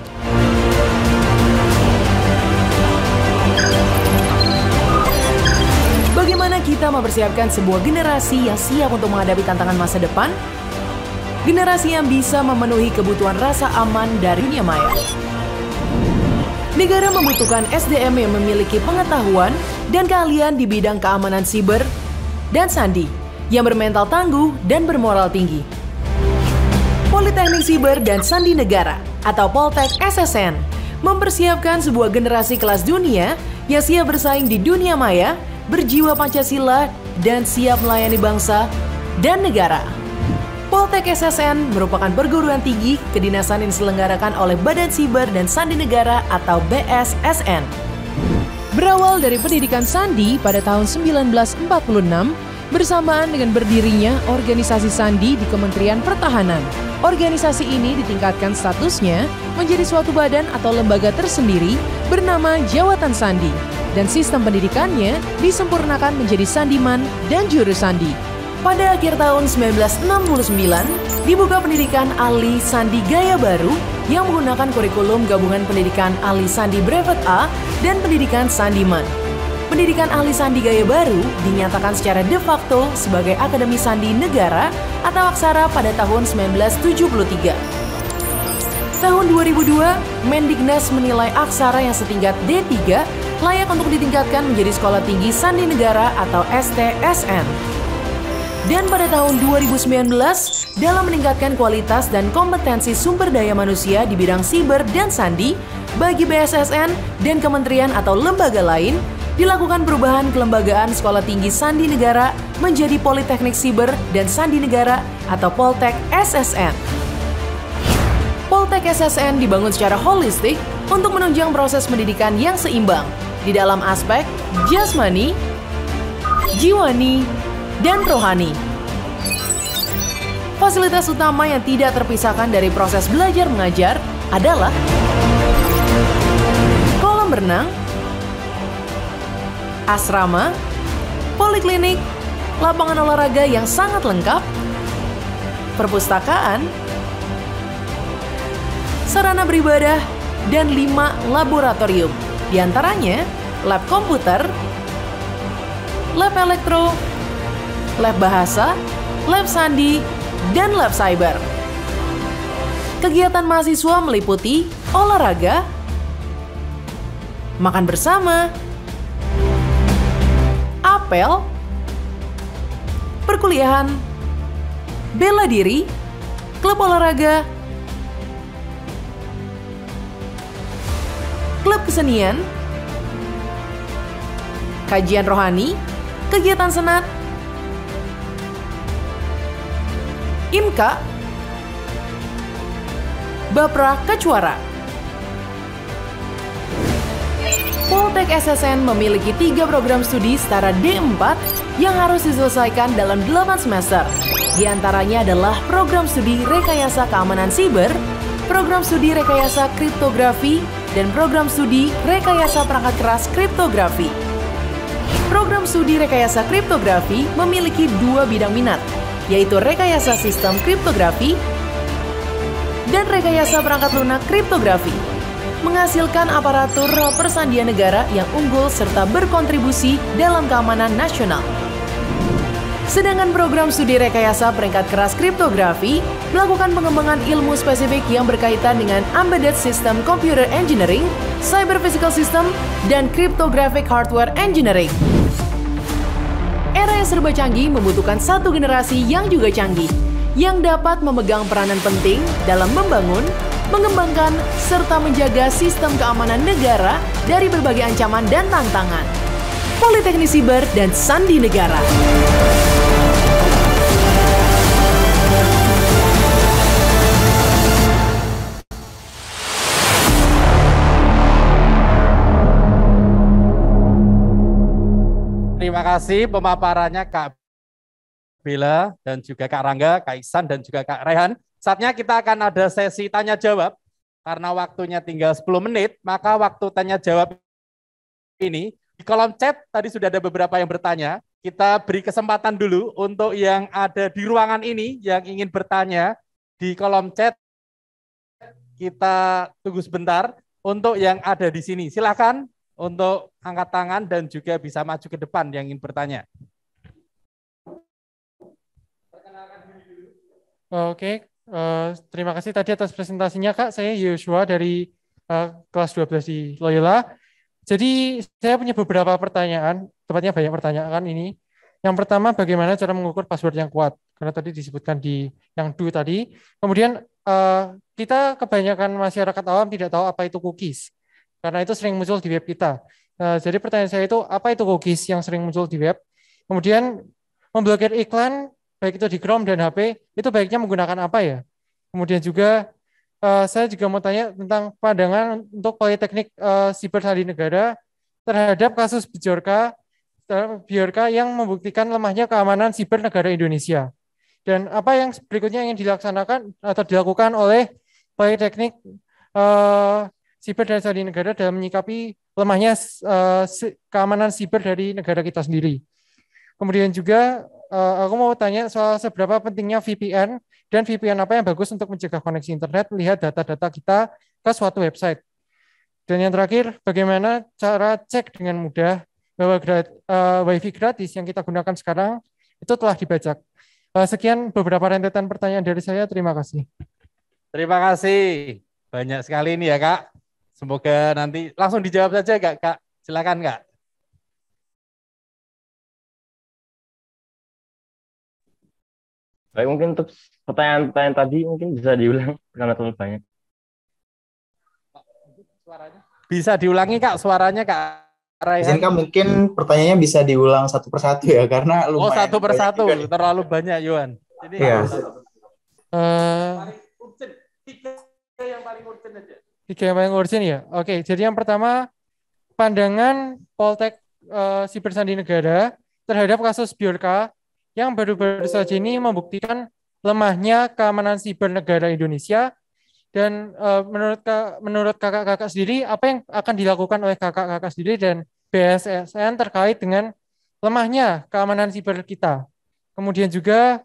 Bagaimana kita mempersiapkan sebuah generasi yang siap untuk menghadapi tantangan masa depan? Generasi yang bisa memenuhi kebutuhan rasa aman dari dunia maya. Negara membutuhkan SDM yang memiliki pengetahuan dan keahlian di bidang keamanan siber dan sandi yang bermental tangguh dan bermoral tinggi. Politeknik Siber dan Sandi Negara atau Poltek SSN mempersiapkan sebuah generasi kelas dunia yang siap bersaing di dunia maya, berjiwa Pancasila, dan siap melayani bangsa dan negara. Poltek SSN merupakan perguruan tinggi kedinasan yang diselenggarakan oleh Badan Siber dan Sandi Negara atau BSSN. Berawal dari pendidikan Sandi pada tahun 1946, bersamaan dengan berdirinya organisasi Sandi di Kementerian Pertahanan. Organisasi ini ditingkatkan statusnya menjadi suatu badan atau lembaga tersendiri bernama Jawatan Sandi, dan sistem pendidikannya disempurnakan menjadi Sandiman dan Juru Sandi. Pada akhir tahun 1969, dibuka pendidikan ahli Sandi Gaya Baru yang menggunakan kurikulum gabungan pendidikan ahli Sandi Brevet A dan pendidikan Sandiman. Pendidikan ahli Sandi Gaya Baru dinyatakan secara de facto sebagai Akademi Sandi Negara atau Aksara pada tahun 1973. Tahun 2002, Mendiknas menilai Aksara yang setingkat D3 layak untuk ditingkatkan menjadi Sekolah Tinggi Sandi Negara atau STSN. Dan pada tahun 2019, dalam meningkatkan kualitas dan kompetensi sumber daya manusia di bidang siber dan sandi bagi BSSN dan kementerian atau lembaga lain, dilakukan perubahan kelembagaan Sekolah Tinggi Sandi Negara menjadi Politeknik Siber dan Sandi Negara atau Poltek SSN. Poltek SSN dibangun secara holistik untuk menunjang proses pendidikan yang seimbang di dalam aspek jasmani, jiwani, dan rohani. Fasilitas utama yang tidak terpisahkan dari proses belajar mengajar adalah kolam renang, asrama, poliklinik, lapangan olahraga yang sangat lengkap, perpustakaan, sarana beribadah, dan 5 laboratorium. Di antaranya lab komputer, lab elektro, lab bahasa, lab sandi, dan lab cyber. Kegiatan mahasiswa meliputi olahraga, makan bersama, apel, perkuliahan, bela diri, klub olahraga, klub kesenian, kajian rohani, kegiatan senat, IMKA, Bapra Kecuara. Poltek SSN memiliki 3 program studi setara D4 yang harus diselesaikan dalam 8 semester. Di antaranya adalah program studi Rekayasa Keamanan Siber, program studi Rekayasa Kriptografi, dan program studi Rekayasa Perangkat Keras Kriptografi. Program studi Rekayasa Kriptografi memiliki 2 bidang minat, yaitu Rekayasa Sistem Kriptografi dan Rekayasa Perangkat Lunak Kriptografi, menghasilkan aparatur persandian negara yang unggul serta berkontribusi dalam keamanan nasional. Sedangkan program studi Rekayasa Perangkat Keras Kriptografi melakukan pengembangan ilmu spesifik yang berkaitan dengan Embedded System Computer Engineering, Cyber Physical System, dan Cryptographic Hardware Engineering. Era yang serba canggih membutuhkan satu generasi yang juga canggih, yang dapat memegang peranan penting dalam membangun, mengembangkan, serta menjaga sistem keamanan negara dari berbagai ancaman dan tantangan. Politeknik Siber dan Sandi Negara. Terima kasih pemaparannya Kak Bella dan juga Kak Rangga, Kak Iksan dan juga Kak Rehan. Saatnya kita akan ada sesi tanya jawab. Karena waktunya tinggal 10 menit, maka waktu tanya jawab ini di kolom chat tadi sudah ada beberapa yang bertanya. Kita beri kesempatan dulu untuk yang ada di ruangan ini yang ingin bertanya di kolom chat. Kita tunggu sebentar untuk yang ada di sini. Silakan untuk angkat tangan dan juga bisa maju ke depan yang ingin bertanya. Oke, terima kasih tadi atas presentasinya Kak. Saya Yosua dari kelas 12 di Loyola. Jadi saya punya beberapa pertanyaan, tepatnya banyak pertanyaan ini. Yang pertama, bagaimana cara mengukur password yang kuat? karena tadi disebutkan di yang do tadi. Kemudian kita kebanyakan masyarakat awam tidak tahu apa itu cookies, karena itu sering muncul di web kita. Jadi pertanyaan saya itu, apa itu cookies yang sering muncul di web? Kemudian memblokir iklan, baik itu di Chrome dan HP, itu baiknya menggunakan apa ya? Kemudian juga saya juga mau tanya tentang pandangan untuk Politeknik Siber Sandi Negara terhadap kasus Bjorka yang membuktikan lemahnya keamanan siber negara Indonesia. Dan apa yang berikutnya ingin dilaksanakan atau dilakukan oleh Politeknik Siber dan Sandi Negara dalam menyikapi lemahnya keamanan siber dari negara kita sendiri. Kemudian juga aku mau tanya soal seberapa pentingnya VPN dan VPN apa yang bagus untuk mencegah koneksi internet, lihat data-data kita ke suatu website. Dan yang terakhir, bagaimana cara cek dengan mudah bahwa WiFi gratis yang kita gunakan sekarang itu telah dibajak. Sekian beberapa rentetan pertanyaan dari saya. Terima kasih. Terima kasih. Banyak sekali ini ya, Kak. Semoga nanti langsung dijawab saja, Kak. Silakan, Kak. Baik, mungkin untuk pertanyaan-pertanyaan tadi mungkin bisa diulang karena terlalu banyak. Bisa diulangi, Kak, suaranya, Kak Raihan. Kak, mungkin pertanyaannya bisa diulang satu persatu ya, karena lumayan. Oh, satu persatu, terlalu banyak, Yuan. Jadi ya. Tiga yang paling urgent ya. Oke, jadi yang pertama, pandangan Poltek Siber Sandi Negara terhadap kasus Bjorka yang baru-baru saja ini membuktikan lemahnya keamanan siber negara Indonesia. Dan menurut kakak-kakak sendiri, apa yang akan dilakukan oleh kakak-kakak sendiri dan BSSN terkait dengan lemahnya keamanan siber kita? Kemudian juga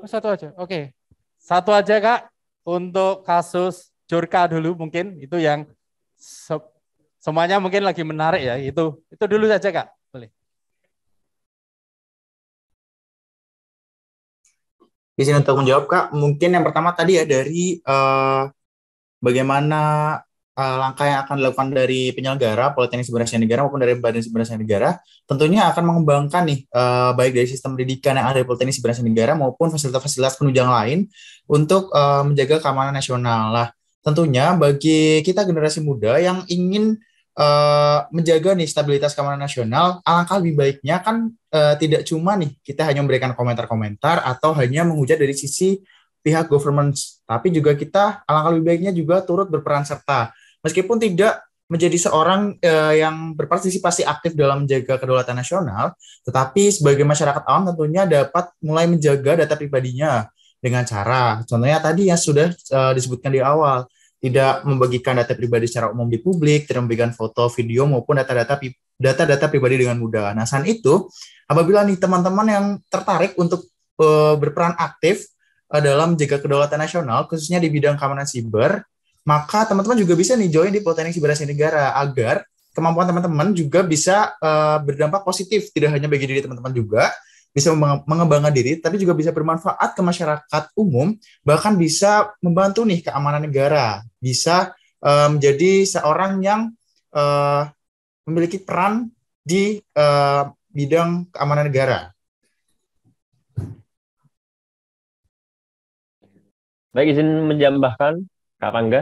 satu aja, oke. Satu aja, Kak, untuk kasus Bjorka dulu mungkin itu yang semuanya mungkin lagi menarik ya. Itu dulu saja, Kak. Boleh. Izin untuk menjawab, Kak. Mungkin yang pertama tadi ya dari bagaimana langkah yang akan dilakukan dari penyelenggara Politeknik Siber Sandi Negara maupun dari Badan Siber Sandi Negara, tentunya akan mengembangkan nih baik dari sistem pendidikan yang ada di Politeknik Siber Sandi Negara maupun fasilitas-fasilitas penunjang lain untuk menjaga keamanan nasional. Lah, tentunya bagi kita generasi muda yang ingin menjaga nih stabilitas keamanan nasional, alangkah lebih baiknya kan tidak cuma nih kita hanya memberikan komentar-komentar atau hanya menghujat dari sisi pihak government, tapi juga kita alangkah lebih baiknya juga turut berperan serta, meskipun tidak menjadi seorang yang berpartisipasi aktif dalam menjaga kedaulatan nasional, tetapi sebagai masyarakat awam tentunya dapat mulai menjaga data pribadinya dengan cara, contohnya tadi yang sudah disebutkan di awal, tidak membagikan data pribadi secara umum di publik, tidak membagikan foto, video, maupun data-data pribadi dengan mudah. Nah, selain itu, apabila nih teman-teman yang tertarik untuk berperan aktif dalam menjaga kedaulatan nasional, khususnya di bidang keamanan siber, maka teman-teman juga bisa nih join di Politeknik Siber Sandi Negara, agar kemampuan teman-teman juga bisa berdampak positif, tidak hanya bagi diri teman-teman juga, bisa mengembangkan diri, tapi juga bisa bermanfaat ke masyarakat umum, bahkan bisa membantu nih keamanan negara, bisa menjadi seorang yang memiliki peran di bidang keamanan negara. Baik, izin menjambahkan, Kak Rangga.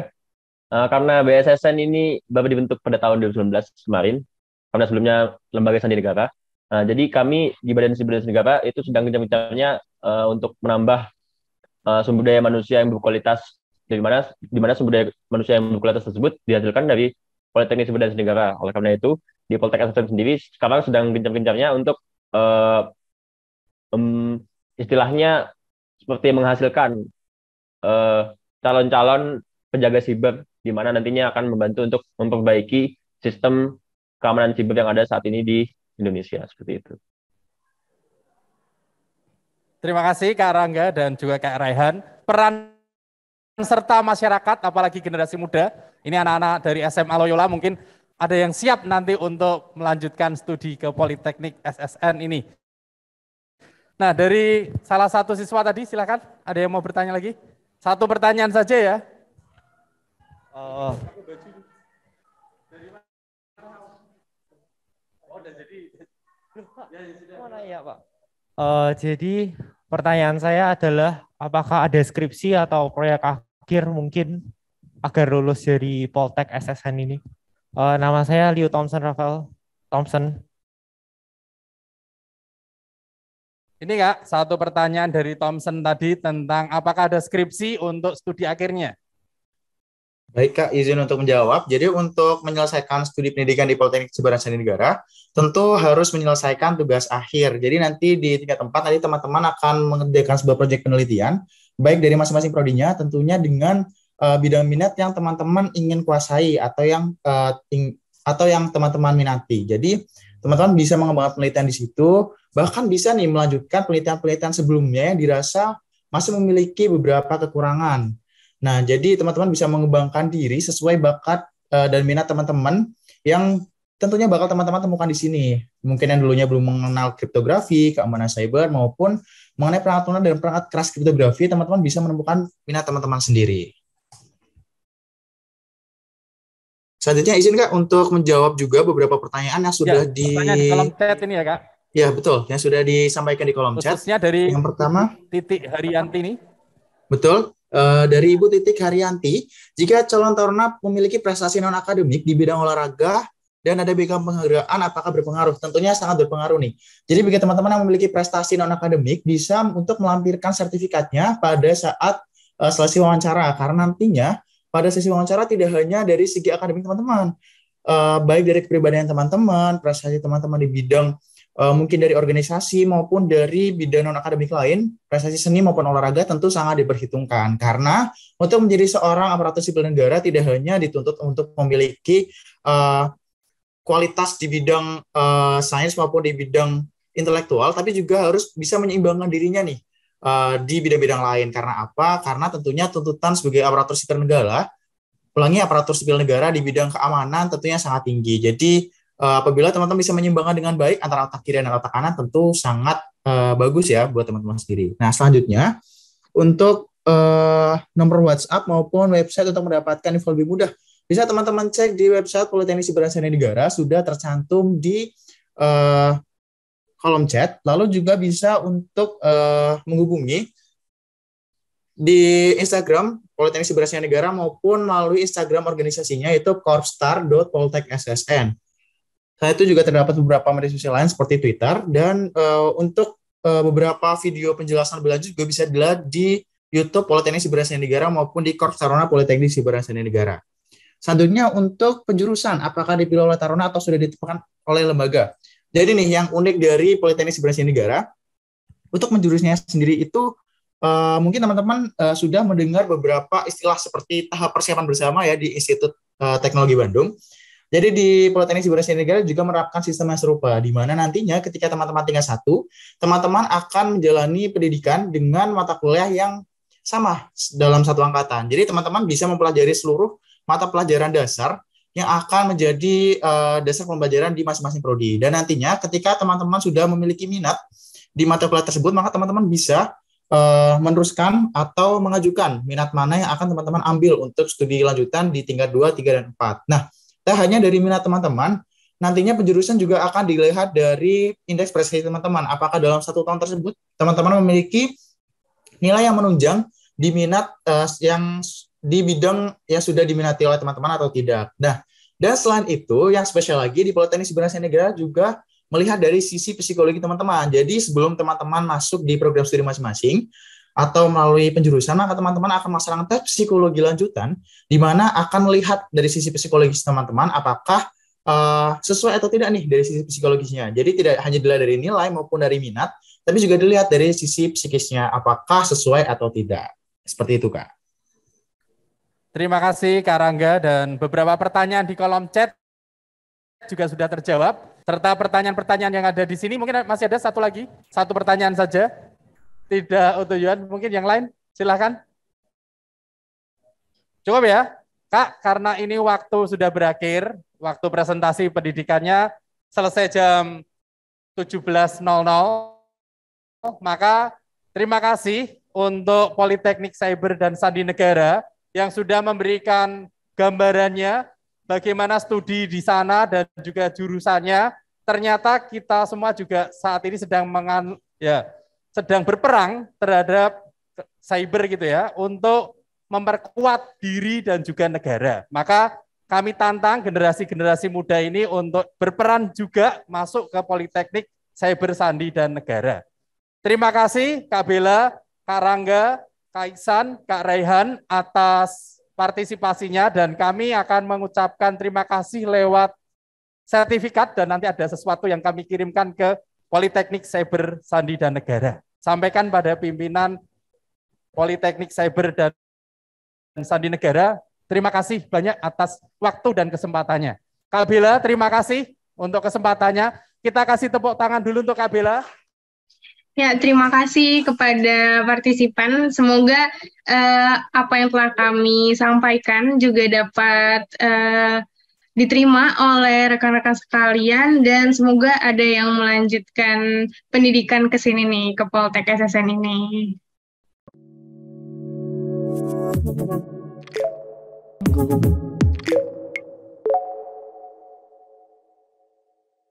Karena BSSN ini baru dibentuk pada tahun 2019 kemarin, karena sebelumnya Lembaga Sandi Negara. Jadi kami di Badan Siber Sandi Negara itu sedang gencar-gencarnya untuk menambah sumber daya manusia yang berkualitas, di mana sumber daya manusia yang berkualitas tersebut dihasilkan dari Politeknik Siber Sandi Negara. Oleh karena itu, di Poltek SSN sendiri sekarang sedang gencar-gencarnya untuk istilahnya seperti menghasilkan calon-calon penjaga siber, di mana nantinya akan membantu untuk memperbaiki sistem keamanan siber yang ada saat ini di Indonesia, seperti itu. Terima kasih Kak Rangga dan juga Kak Raihan. Peran serta masyarakat, apalagi generasi muda, ini anak-anak dari SMA Loyola mungkin ada yang siap nanti untuk melanjutkan studi ke Politeknik SSN ini. Nah, dari salah satu siswa tadi, silakan. Ada yang mau bertanya lagi? Satu pertanyaan saja ya. Mana ya Pak? Jadi pertanyaan saya adalah apakah ada skripsi atau proyek akhir mungkin agar lulus dari Poltek SSN ini? Nama saya Liu Thompson Rafael Thompson. Ini Kak, satu pertanyaan dari Thompson tadi tentang apakah ada skripsi untuk studi akhirnya? Baik Kak, izin untuk menjawab. Jadi untuk menyelesaikan studi pendidikan di Politeknik Sebaran Sandi Negara, tentu harus menyelesaikan tugas akhir. Jadi nanti di tingkat 4, nanti teman-teman akan mengerjakan sebuah proyek penelitian, baik dari masing-masing prodinya, tentunya dengan bidang minat yang teman-teman ingin kuasai atau yang teman-teman minati. Jadi teman-teman bisa mengembangkan penelitian di situ, bahkan bisa nih melanjutkan penelitian-penelitian sebelumnya yang dirasa masih memiliki beberapa kekurangan. Nah, jadi teman-teman bisa mengembangkan diri sesuai bakat dan minat teman-teman yang tentunya bakal teman-teman temukan di sini. Mungkin yang dulunya belum mengenal kriptografi, keamanan cyber, maupun mengenai perangkat lunak dan perangkat keras kriptografi, teman-teman bisa menemukan minat teman-teman sendiri. Selanjutnya izin Kak untuk menjawab juga beberapa pertanyaan yang sudah pertanyaan di kolom chat ini ya Kak. Ya betul, yang sudah disampaikan di kolom chat. Khususnya dari yang pertama Titik Haryanti ini. Betul, dari Ibu Titik Haryanti, jika calon taruna memiliki prestasi non-akademik di bidang olahraga dan ada bidang penghargaan, apakah berpengaruh? Tentunya sangat berpengaruh nih. Jadi bagi teman-teman yang memiliki prestasi non-akademik bisa untuk melampirkan sertifikatnya pada saat seleksi wawancara, karena nantinya pada sesi wawancara tidak hanya dari segi akademik teman-teman, baik dari kepribadian teman-teman, prestasi teman-teman di bidang mungkin dari organisasi maupun dari bidang non-akademik lain, prestasi seni maupun olahraga tentu sangat diperhitungkan. Karena untuk menjadi seorang aparatur sipil negara tidak hanya dituntut untuk memiliki kualitas di bidang sains maupun di bidang intelektual, tapi juga harus bisa menyeimbangkan dirinya nih di bidang-bidang lain. Karena apa? Karena tentunya tuntutan sebagai aparatur sipil negara, aparatur sipil negara di bidang keamanan tentunya sangat tinggi. Jadi apabila teman-teman bisa menyeimbangkan dengan baik antara otak kiri dan otak kanan, tentu sangat bagus ya buat teman-teman sendiri. Nah, selanjutnya untuk nomor WhatsApp maupun website untuk mendapatkan info lebih mudah, bisa teman-teman cek di website Politeknik Sebaran Sandi Negara, sudah tercantum di kolom chat. Lalu juga bisa untuk menghubungi di Instagram Politeknik Sebaran Sandi Negara maupun melalui Instagram organisasinya, yaitu korpstar.poltekssn. Saya itu juga terdapat beberapa media sosial lain seperti Twitter, dan untuk beberapa video penjelasan lebih lanjut juga bisa dilihat di YouTube Politeknik Sebaran Sandi Negara maupun di Korps Taruna Politeknik Sebaran Sandi Negara. Selanjutnya untuk penjurusan, apakah dipilih oleh Taruna atau sudah ditentukan oleh lembaga? Jadi nih yang unik dari Politeknik Sebaran Sandi Negara, untuk menjurusnya sendiri itu mungkin teman-teman sudah mendengar beberapa istilah seperti tahap persiapan bersama ya di Institut Teknologi Bandung. Jadi di Politeknik Sebaran Sandi Negara juga menerapkan sistem yang serupa, di mana nantinya ketika teman-teman tingkat 1, teman-teman akan menjalani pendidikan dengan mata kuliah yang sama dalam satu angkatan. Jadi teman-teman bisa mempelajari seluruh mata pelajaran dasar yang akan menjadi dasar pembelajaran di masing-masing prodi. Dan nantinya ketika teman-teman sudah memiliki minat di mata kuliah tersebut, maka teman-teman bisa meneruskan atau mengajukan minat mana yang akan teman-teman ambil untuk studi lanjutan di tingkat 2, 3, dan 4. Nah, tak hanya dari minat teman-teman, nantinya penjurusan juga akan dilihat dari indeks prestasi teman-teman. Apakah dalam 1 tahun tersebut teman-teman memiliki nilai yang menunjang di minat yang di bidang yang sudah diminati oleh teman-teman atau tidak. Nah, dan selain itu, yang spesial lagi di Politeknik Sebaran Sandi Negara juga melihat dari sisi psikologi teman-teman. Jadi sebelum teman-teman masuk di program studi masing-masing atau melalui penjurusan, maka teman-teman akan melaksanakan tes psikologi lanjutan, di mana akan melihat dari sisi psikologis teman-teman apakah sesuai atau tidak nih dari sisi psikologisnya. Jadi tidak hanya dilihat dari nilai maupun dari minat, tapi juga dilihat dari sisi psikisnya apakah sesuai atau tidak. Seperti itu, Kak. Terima kasih Kak Rangga, dan beberapa pertanyaan di kolom chat juga sudah terjawab, serta pertanyaan-pertanyaan yang ada di sini. Mungkin masih ada satu lagi, satu pertanyaan saja. Tidak untuk Yuan, mungkin yang lain, silahkan. Cukup ya, Kak, karena ini waktu sudah berakhir, waktu presentasi pendidikannya selesai jam 17.00, maka terima kasih untuk Politeknik Cyber dan Sandi Negara yang sudah memberikan gambarannya bagaimana studi di sana dan juga jurusannya. Ternyata kita semua juga saat ini sedang ya sedang berperang terhadap cyber gitu ya untuk memperkuat diri dan juga negara. Maka kami tantang generasi-generasi muda ini untuk berperan juga masuk ke Politeknik Cyber Sandi dan Negara. Terima kasih Kak Bella, Kak Rangga, Kak Iksan, Kak Raihan atas partisipasinya, dan kami akan mengucapkan terima kasih lewat sertifikat, dan nanti ada sesuatu yang kami kirimkan ke Politeknik Cyber Sandi dan Negara. Sampaikan pada pimpinan Politeknik Cyber dan Sandi Negara, terima kasih banyak atas waktu dan kesempatannya. Kak Bella, terima kasih untuk kesempatannya. Kita kasih tepuk tangan dulu untuk Kak Bella. Ya, terima kasih kepada partisipan. Semoga apa yang telah kami sampaikan juga dapat diterima oleh rekan-rekan sekalian, dan semoga ada yang melanjutkan pendidikan ke sini nih, ke Poltek SSN ini.